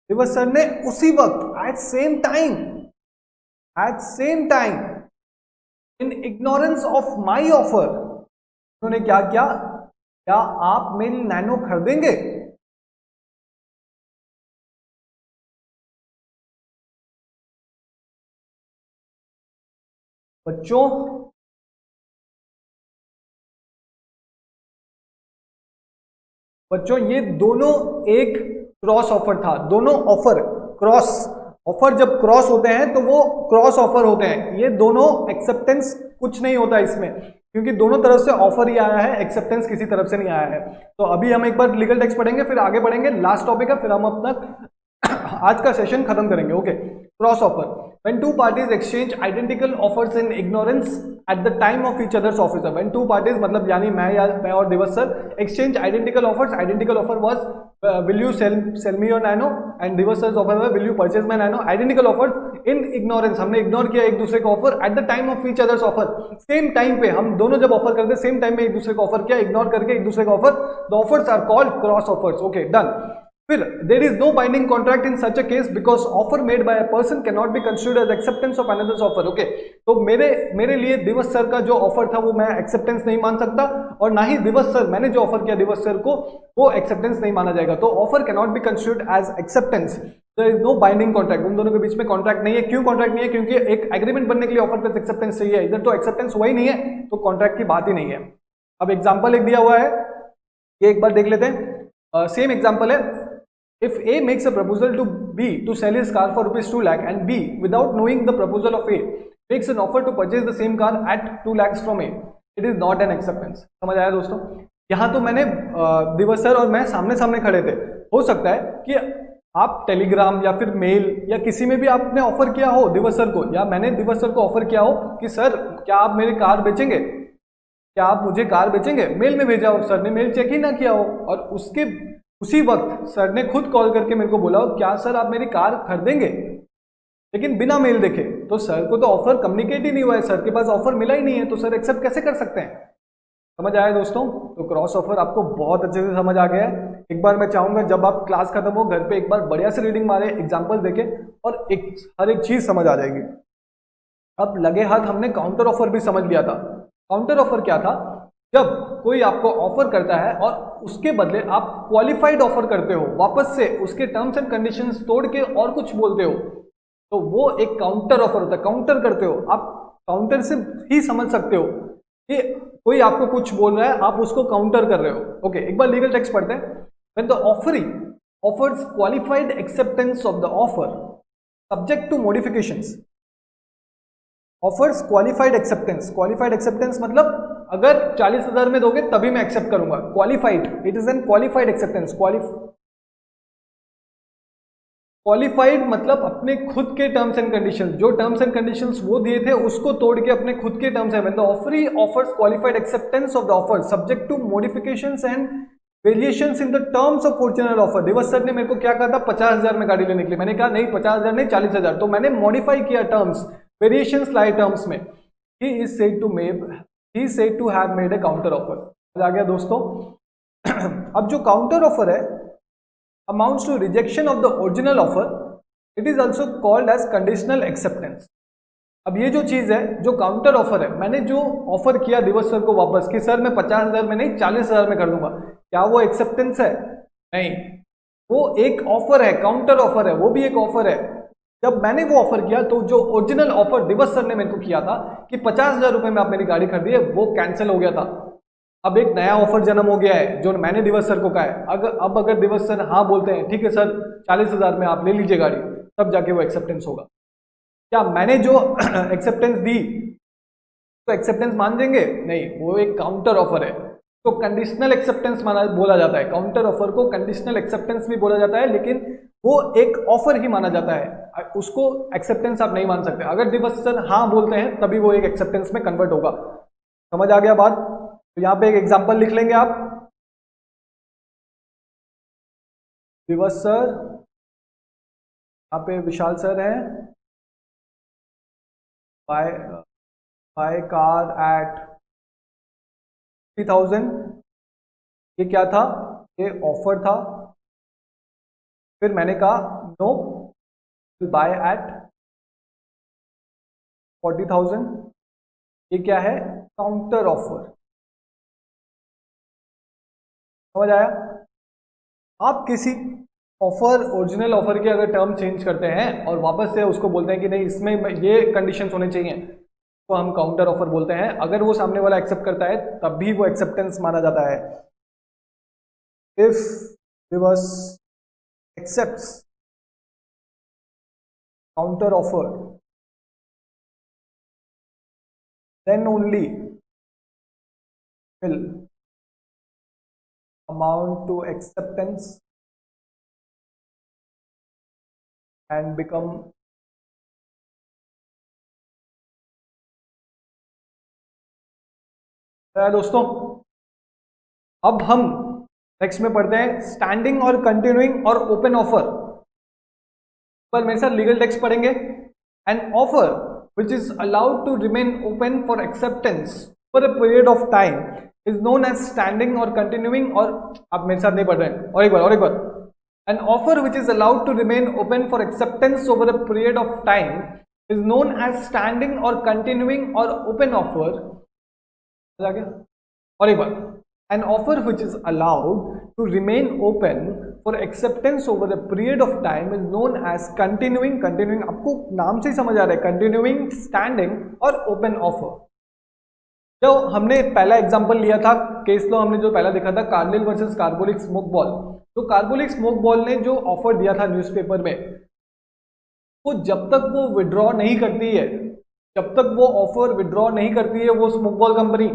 Speaker 3: दिवस सर ने उसी वक्त at same time in ignorance of my offer उन्होंने क्या किया, क्या आप मेरी नैनो खरीदेंगे। बच्चों ये दोनों एक क्रॉस ऑफर था। दोनों ऑफर क्रॉस ऑफर जब क्रॉस होते हैं तो वो क्रॉस ऑफर होते हैं। ये दोनों एक्सेप्टेंस कुछ नहीं होता इसमें, क्योंकि दोनों तरफ से ऑफर ही आया है, एक्सेप्टेंस किसी तरफ से नहीं आया है। तो अभी हम एक बार लीगल टेक्स्ट पढ़ेंगे, फिर आगे बढ़ेंगे। लास्ट टॉपिक है, फिर हम अपना आज का सेशन खत्म करेंगे। Okay, cross offer when two parties exchange identical offers in ignorance at the time of each other's offer। when two parties मतलब यानी मैं और दिवस sir exchange identical offers। identical offer was will you sell me your nano and दिवस sir's offer was will you purchase my nano। identical offers in ignorance, हमने ignore किया एक दूसरे का offer at the time of each other's offer। Same time पे हम दोनों जब ऑफर करते सेम टाइम में एक दूसरे का ऑफर किया, इग्नोर करके एक दूसरे का offer, the offers are called cross offers। Okay done. फिर there is no binding contract in such a case because offer made by a person cannot be considered as acceptance of another's offer। Okay, तो मेरे लिए दिवस sir का जो offer था वो मैं एक्सेप्टेंस नहीं मान सकता, और ना ही दिवस सर मैंने जो ऑफर किया दिवस सर को वो एक्सेप्टेंस नहीं माना जाएगा। तो offer cannot be considered as acceptance. There is no binding contract, उन दोनों के बीच में कॉन्ट्रैक्ट नहीं है। क्यों कॉन्ट्रैक्ट नहीं है? क्योंकि एक एग्रीमेंट बनने के लिए ऑफर प्लस एक्सेप्टेंस चाहिए, इधर तो एक्सेप्टेंस हुआ ही नहीं है, तो कॉन्ट्रैक्ट की बात ही नहीं है। अब एग्जाम्पल एक दिया हुआ है, ये एक बार देख लेते हैं। सेम एग्जाम्पल है, if A makes a proposal to B to sell his car for rupees 2 lakh and B without knowing the proposal of A makes an offer to purchase the same car at 2 lakhs from A, it is not an acceptance। समझ आया दोस्तों? यहाँ तो मैंने दिवस sir और मैं सामने सामने खड़े थे। हो सकता है कि आप टेलीग्राम या फिर मेल या किसी में भी आपने ऑफर किया हो दिवस सर को, या मैंने दिवस सर को ऑफर किया हो कि सर क्या आप मेरी कार बेचेंगे, क्या आप मुझे कार बेचेंगे। मेल में भेजा हो, सर ने मेल चेक ही ना किया हो, और उसी वक्त सर ने खुद कॉल करके मेरे को बोला हो क्या सर आप मेरी कार खरीदेंगे, लेकिन बिना मेल देखे। तो सर को तो ऑफर कम्युनिकेट ही नहीं हुआ है, सर के पास ऑफर मिला ही नहीं है, तो सर एक्सेप्ट कैसे कर सकते हैं। समझ आया दोस्तों? तो क्रॉस ऑफर आपको बहुत अच्छे से समझ आ गया है। एक बार मैं चाहूंगा जब आप क्लास खत्म हो घर पे एक बार बढ़िया से रीडिंग मारे, एग्जाम्पल देखे, और हर एक चीज समझ आ जाएगी। अब लगे हाथ हमने काउंटर ऑफर भी समझ लिया था। काउंटर ऑफर क्या था? जब कोई आपको ऑफर करता है और उसके बदले आप क्वालिफाइड ऑफर करते हो, वापस से उसके टर्म्स एंड कंडीशंस तोड़ के और कुछ बोलते हो, तो वो एक काउंटर ऑफर होता है। काउंटर करते हो आप, काउंटर से ही समझ सकते हो कि कोई आपको कुछ बोल रहा है, आप उसको काउंटर कर रहे हो। ओके, एक बार लीगल टेक्स्ट पढ़ते हैं। When the offeree offers qualified acceptance of the offer subject to modifications, offers qualified acceptance. Qualified acceptance मतलब अगर 40,000 में दोगे तभी मैं एक्सेप्ट करूंगा। Qualified, it is an qualified acceptance. Qualified मतलब अपने खुद के टर्म्स एंड कंडीशंस, जो टर्म्स एंड कंडीशंस वो दिए थे उसको तोड़ के अपने खुद के टर्म्स है। When the offeree offers qualified acceptance of the offer subject to modifications and variations in the terms of original offer. Divas sir ने मेरे को क्या कहा था? 50,000 में गाड़ी लेने के लिए। मैंने कहा नहीं 50,000 नहीं 40,000, तो मैंने मॉडिफाई किया टर्म्स, वेरिएशंस लाए टर्म्स में। He is said to have made a counter offer. आ गया दोस्तों? अब जो काउंटर ऑफर है amounts to rejection of the original offer, it is also called as conditional acceptance. अब ये जो चीज़ है, जो काउंटर ऑफर है, मैंने जो ऑफर किया दिवस सर को वापस कि सर मैं 50,000 में नहीं 40,000 में कर दूंगा, क्या वो एक्सेप्टेंस है? नहीं, वो एक ऑफर है, काउंटर ऑफर है, वो भी एक ऑफर है। जब मैंने वो ऑफर किया तो जो ओरिजिनल ऑफर दिवस सर ने मेरे को किया था कि 50,000 रुपए में आप मेरी गाड़ी खरीदिए, वो कैंसिल हो गया था। अब एक नया ऑफर जन्म हो गया है जो मैंने दिवस सर को कहा है। अगर दिवस सर हाँ बोलते हैं, ठीक है सर 40,000 में आप ले लीजिए गाड़ी, तब जाके वो एक्सेप्टेंस होगा। क्या मैंने जो एक्सेप्टेंस दी तो एक्सेप्टेंस मान देंगे? नहीं, वो एक काउंटर ऑफर है, तो कंडीशनल एक्सेप्टेंस माना बोला जाता है। काउंटर ऑफर को कंडीशनल एक्सेप्टेंस भी बोला जाता है, लेकिन वो एक ऑफर ही माना जाता है, उसको एक्सेप्टेंस आप नहीं मान सकते। अगर दिवस सर हाँ बोलते हैं तभी वो एक एक्सेप्टेंस में कन्वर्ट होगा। समझ आ गया बात? तो यहाँ पे एक एग्जांपल लिख लेंगे आप। दिवस सर, यहाँ पे विशाल सर हैं, बाय कार एट 30,000। ये क्या था? ये ऑफर था। फिर मैंने कहा नो, बाय एट 40,000। ये क्या है? Counter offer. समझ आया? आप किसी ऑफर, ओरिजिनल ऑफर के अगर टर्म चेंज करते हैं और वापस से उसको बोलते हैं कि नहीं इसमें ये कंडीशंस होने चाहिए, तो हम काउंटर ऑफर बोलते हैं। अगर वो सामने वाला एक्सेप्ट करता है तब भी वो एक्सेप्टेंस माना जाता है। इफ दिवस accepts counter offer, then only will amount to acceptance and become दोस्तों, अब हम नेक्स्ट में पढ़ते हैं स्टैंडिंग और कंटिन्यूइंग और ओपन ऑफर। पर मेरे साथ लीगल टेक्स्ट पढ़ेंगे। An offer which is allowed to remain open for acceptance for a period of time is known as standing or continuing, और आप मेरे साथ नहीं पढ़ रहे हैं, और एक बार an offer which is allowed to remain open for acceptance over a period of time is known as standing or continuing or open offer। और एक बार, an offer which is allowed to remain open for acceptance over a period of time is known as continuing। आपको नाम से ही समझ आ रहा है, continuing, standing और open offer। जो हमने पहला एग्जांपल लिया था, केस लॉ हमने जो पहला देखा था Carlill versus Carbolic Smoke ball. तो कार्बोलिक स्मोक बॉल ने जो ऑफर दिया था न्यूज़पेपर में, वो जब तक वो विड्रॉ नहीं करती है, जब तक वो ऑफर विड्रॉ नहीं करती है वो स्मोक बॉल कंपनी,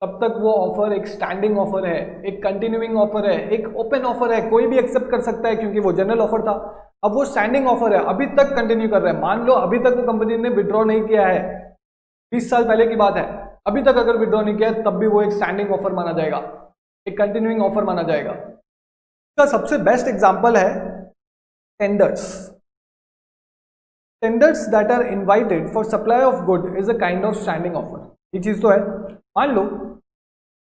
Speaker 3: तब तक वो ऑफर एक स्टैंडिंग ऑफर है, एक कंटिन्यूइंग ऑफर है, एक ओपन ऑफर है, कोई भी एक्सेप्ट कर सकता है क्योंकि वो जनरल ऑफर था। अब वो स्टैंडिंग ऑफर है, अभी तक कंटिन्यू कर रहा है। मान लो अभी तक वो कंपनी ने विड्रॉ नहीं किया है, 20 साल पहले की बात है, अभी तक अगर विड्रॉ नहीं किया है तब भी वो एक स्टैंडिंग ऑफर माना जाएगा, एक कंटिन्यूइंग ऑफर माना जाएगा। इसका सबसे बेस्ट एग्जाम्पल है tenders. Tenders that are invited for supply of good is a kind of standing offer. ये चीज तो है। मान लो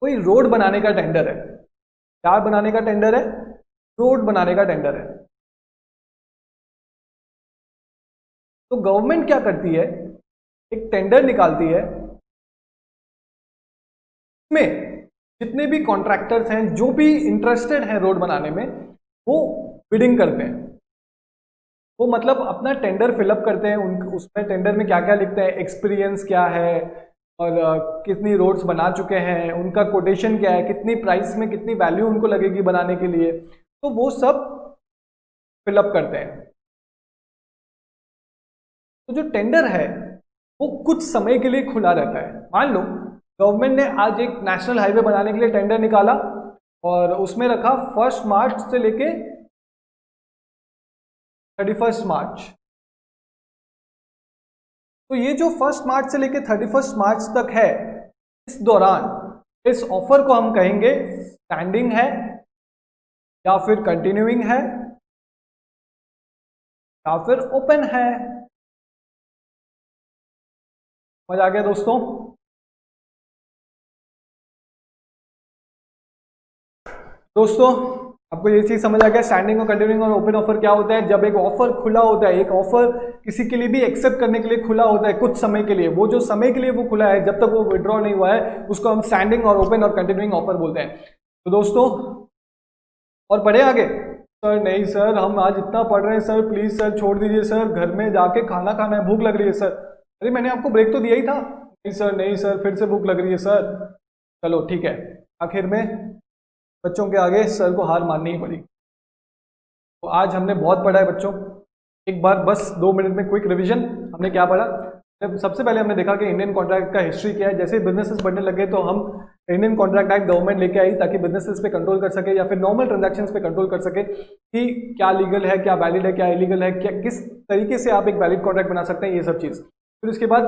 Speaker 3: कोई रोड बनाने का टेंडर है। क्या बनाने का टेंडर है? रोड बनाने का टेंडर है। तो गवर्नमेंट क्या करती है, एक टेंडर निकालती है, इसमें जितने भी कॉन्ट्रैक्टर्स हैं, जो भी इंटरेस्टेड हैं रोड बनाने में, वो बिडिंग करते हैं। वो मतलब अपना टेंडर फिलअप करते हैं। उसमें टेंडर में क्या क्या लिखते हैं, एक्सपीरियंस क्या है और कितनी रोड्स बना चुके हैं, उनका कोटेशन क्या है, कितनी प्राइस में कितनी वैल्यू उनको लगेगी बनाने के लिए, तो वो सब फिलअप करते हैं। तो जो टेंडर है वो कुछ समय के लिए खुला रहता है। मान लो गवर्नमेंट ने आज एक नेशनल हाईवे बनाने के लिए टेंडर निकाला और उसमें रखा 1 मार्च से लेके 31 मार्च। तो ये जो 1 मार्च से लेके 31 मार्च तक है, इस दौरान इस ऑफर को हम कहेंगे स्टैंडिंग है या फिर कंटिन्यूइंग है या फिर ओपन है। समझ आ गया दोस्तों? दोस्तों आपको ये चीज समझ आ गया स्टैंडिंग और कंटिन्यूइंग और ओपन ऑफर क्या होता है। जब एक ऑफर खुला होता है, एक ऑफर किसी के लिए भी एक्सेप्ट करने के लिए खुला होता है कुछ समय के लिए, वो जो समय के लिए वो खुला है जब तक वो विड्रॉ नहीं हुआ है उसको हम स्टैंडिंग और ओपन और कंटिन्यूइंग ऑफर बोलते हैं। तो दोस्तों और पढ़े आगे? सर नहीं सर, हम आज इतना पढ़ रहे हैं सर, प्लीज सर छोड़ दीजिए सर, घर में जाके खाना खाना है, भूख लग रही है सर। अरे मैंने आपको ब्रेक तो दिया ही था। नहीं सर फिर से भूख लग रही है सर। चलो ठीक है, आखिर में बच्चों के आगे सर को हार माननी ही पड़ी। तो आज हमने बहुत पढ़ा है बच्चों, एक बार बस 2 मिनट में क्विक रिवीजन। हमने क्या पढ़ा? सबसे पहले हमने देखा कि इंडियन कॉन्ट्रैक्ट का हिस्ट्री क्या है। जैसे बिजनेसेस बढ़ने लगे तो हम इंडियन कॉन्ट्रैक्ट एक्ट गवर्नमेंट लेके आई ताकि बिजनेसेस पे कंट्रोल कर सके या फिर नॉर्मल ट्रांजैक्शंस पे कंट्रोल कर सके कि क्या लीगल है, क्या वैलिड है, क्या इलीगल है, क्या किस तरीके से आप एक वैलिड कॉन्ट्रैक्ट बना सकते हैं, ये सब चीज़। फिर उसके बाद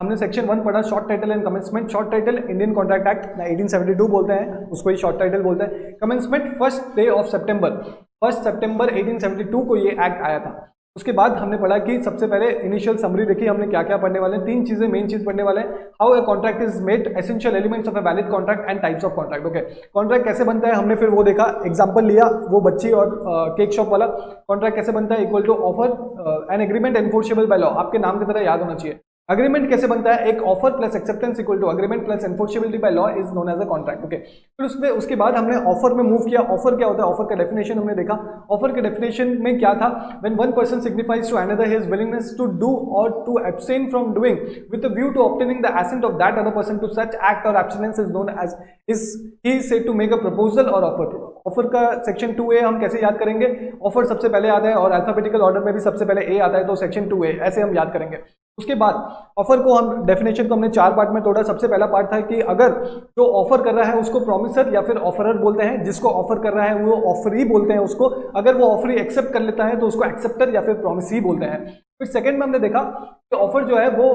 Speaker 3: हमने सेक्शन 1 पढ़ा, short title and commencement. Short title Indian contract act 1872 बोलते हैं, उसको ही शॉर्ट टाइटल बोलते हैं। कमेंसमेंट 1 डे ऑफ सितंबर 1872 को ये एक्ट आया था। उसके बाद हमने पढ़ा कि सबसे पहले इनिशियल समरी देखी हमने क्या क्या पढ़ने वाले हैं। 3 चीजें मेन चीज पढ़ने वाले हैं। How a contract is made, essential elements of a valid contract and types of contract. Okay, contract कैसे बनता है हमने फिर वो देखा, एग्जांपल लिया वो बच्ची और केक शॉप वाला। कॉन्ट्रैक्ट कैसे बनता है, equal to offer an agreement enforceable by law, आपके नाम की तरह याद होना चाहिए। अग्रीमेंट कैसे बनता है, एक offer plus acceptance equal to agreement plus enforceability by law is known as a contract. Okay, फिर उसके बाद हमने ऑफर में मूव किया। ऑफर क्या होता है, ऑफर का डेफिनेशन हमने देखा। ऑफर के डेफिनेशन में क्या था, when one person signifies to another his willingness to do or to abstain from doing with the view to obtaining the assent of that other person to such act or abstinence is known as is he is said to make a proposal or offer. Offer का section 2A हम कैसे याद करेंगे, offer सबसे पहले आता है और अल्फाबेटिकल ऑर्डर में भी सबसे पहले ए आता है, तो सेक्शन 2A ऐसे हम याद करेंगे। उसके बाद ऑफर को हम डेफिनेशन को हमने 4 पार्ट में तोड़ा। सबसे पहला पार्ट था कि अगर जो ऑफर कर रहा है उसको प्रॉमिसर या फिर ऑफरर बोलते हैं, जिसको ऑफर कर रहा है वो ऑफरी बोलते हैं उसको। अगर वो ऑफरी एक्सेप्ट कर लेता है तो उसको एक्सेप्टर या फिर प्रॉमिसी बोलते हैं। फिर सेकंड में हमने देखा कि ऑफर जो है वो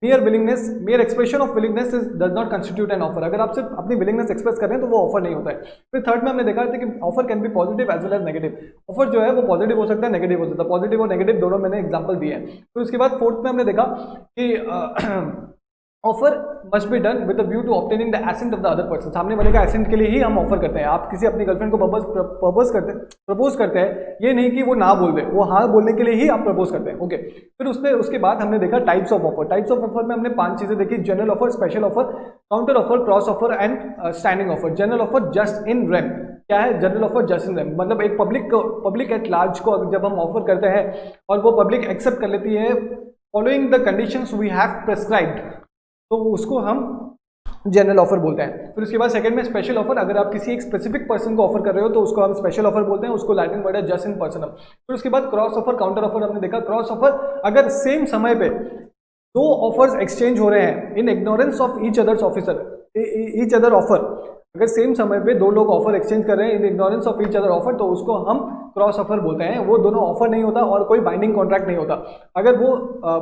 Speaker 3: mere expression of willingness does not constitute an offer। अगर आप सिर्फ अपनी willingness एक्सप्रेस कर रहे हैं तो वो ऑफर नहीं होता है। फिर थर्ड में हमने देखा था कि offer can be positive as well as negative. Offer जो है वो पॉजिटिव हो सकता है, नेगेटिव हो सकता है। पॉजिटिव और नेगेटिव दोनों मैंने एग्जांपल दिए हैं। फिर उसके बाद फोर्थ में हमने देखा कि offer must be done with the view to obtaining the assent of the other person. सामने वाले का एसेंट के लिए ही हम ऑफर करते हैं। आप किसी अपनी गर्लफ्रेंड को प्रपोज करते हैं, ये नहीं कि वो ना बोल दे, वो हाँ बोलने के लिए ही आप प्रपोज करते हैं। ओके, फिर उसके बाद हमने देखा types of offer. Types of offer में हमने 5 चीजें देखी, general offer, special offer, counter offer, cross offer and standing offer. General offer just in rem, क्या है general offer just in rem, मतलब एक पब्लिक एट लार्ज को जब हम ऑफर करते हैं और वो पब्लिक एक्सेप्ट कर लेती है following the conditions we have prescribed, तो उसको हम जनरल ऑफर बोलते हैं। फिर उसके बाद सेकंड में स्पेशल ऑफर, अगर आप किसी एक स्पेसिफिक पर्सन को ऑफर कर रहे हो तो उसको हम स्पेशल ऑफर बोलते हैं, उसको लैटिन वर्ड है जस्ट इन पर्सनम। फिर उसके बाद क्रॉस ऑफर, काउंटर ऑफर हमने देखा। क्रॉस ऑफर, अगर सेम समय पे 2 ऑफर्स एक्सचेंज हो रहे हैं इन ignorance of each other offer, अगर सेम समय पे 2 लोग ऑफर एक्सचेंज कर रहे हैं इन ignorance of each other offer, तो उसको हम क्रॉस ऑफर बोलते हैं। वो दोनों ऑफर नहीं होता और कोई बाइंडिंग कॉन्ट्रैक्ट नहीं होता। अगर वो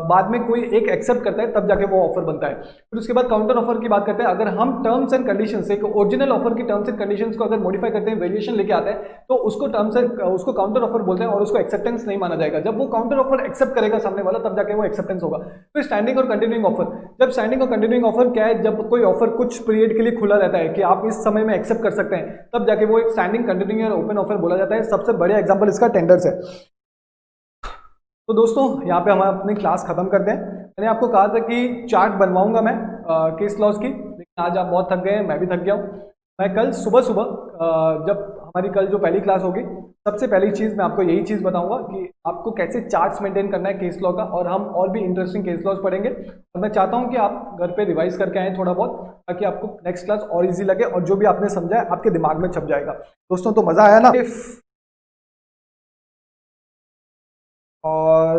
Speaker 3: बाद में कोई एक एक्सेप्ट करता है तब जाके वो ऑफर बनता है। फिर उसके बाद काउंटर ऑफर की बात करते हैं। अगर हम टर्म्स एंड कंडीशंस, एक ओरिजिनल ऑफर की टर्म्स एंड कंडीशंस को अगर मॉडिफाई करते हैं, वेरिएशन लेके आते हैं, तो उसको काउंटर ऑफर बोलते हैं और उसको एक्सेप्टेंस नहीं माना जाएगा। जब वो काउंटर ऑफर एक्सेप्ट करेगा सामने वाला तब जाके वो एक्सेप्टेंस होगा। फिर स्टैंडिंग और कंटिन्यूइंग ऑफर। जब स्टैंडिंग और कंटिन्यूइंग ऑफर क्या है, जब कोई ऑफर कुछ पीरियड के लिए खुला रहता है कि आप इस समय में एक्सेप्ट कर सकते हैं, तब जाके वो एक स्टैंडिंग, कंटिन्यूइंग और ओपन ऑफर बोला जाता है। सबसे बढ़िया एग्जांपल इसका टेंडर्स है। तो दोस्तों यहाँ पे हम अपनी क्लास खत्म करते हैं। मैंने आपको कहा था कि चार्ट बनवाऊंगा मैं केस लॉज की, लेकिन आज आप बहुत थक गए हैं, मैं भी थक गया हूँ। मैं कल सुबह जब हमारी कल जो पहली क्लास होगी, सबसे पहली चीज़ मैं आपको यही चीज़ बताऊंगा कि आपको कैसे चार्ट्स मेंटेन करना है केस लॉ का, और हम और भी इंटरेस्टिंग केस लॉज पढ़ेंगे। और मैं चाहता हूं कि आप घर पे रिवाइज करके आएँ थोड़ा बहुत, ताकि आपको नेक्स्ट क्लास और इजी लगे और जो भी आपने समझा है आपके दिमाग में छप जाएगा। दोस्तों तो मज़ा आया ना? और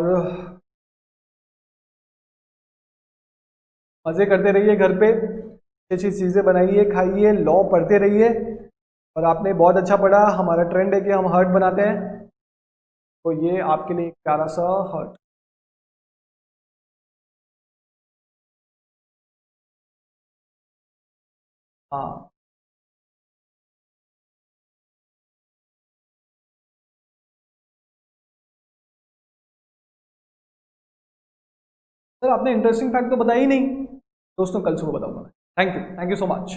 Speaker 3: मज़े करते रहिए घर पे, अच्छी चीज़ें बनाइए, खाइए, लॉ पढ़ते रहिए। और आपने बहुत अच्छा पढ़ा। हमारा ट्रेंड है कि हम हर्ट बनाते हैं, तो ये आपके लिए एक प्यारा सा हर्ट। हाँ, सर आपने इंटरेस्टिंग फैक्ट तो बताया ही नहीं। दोस्तों कल सुबह बताऊंगा मैं। Thank you so much.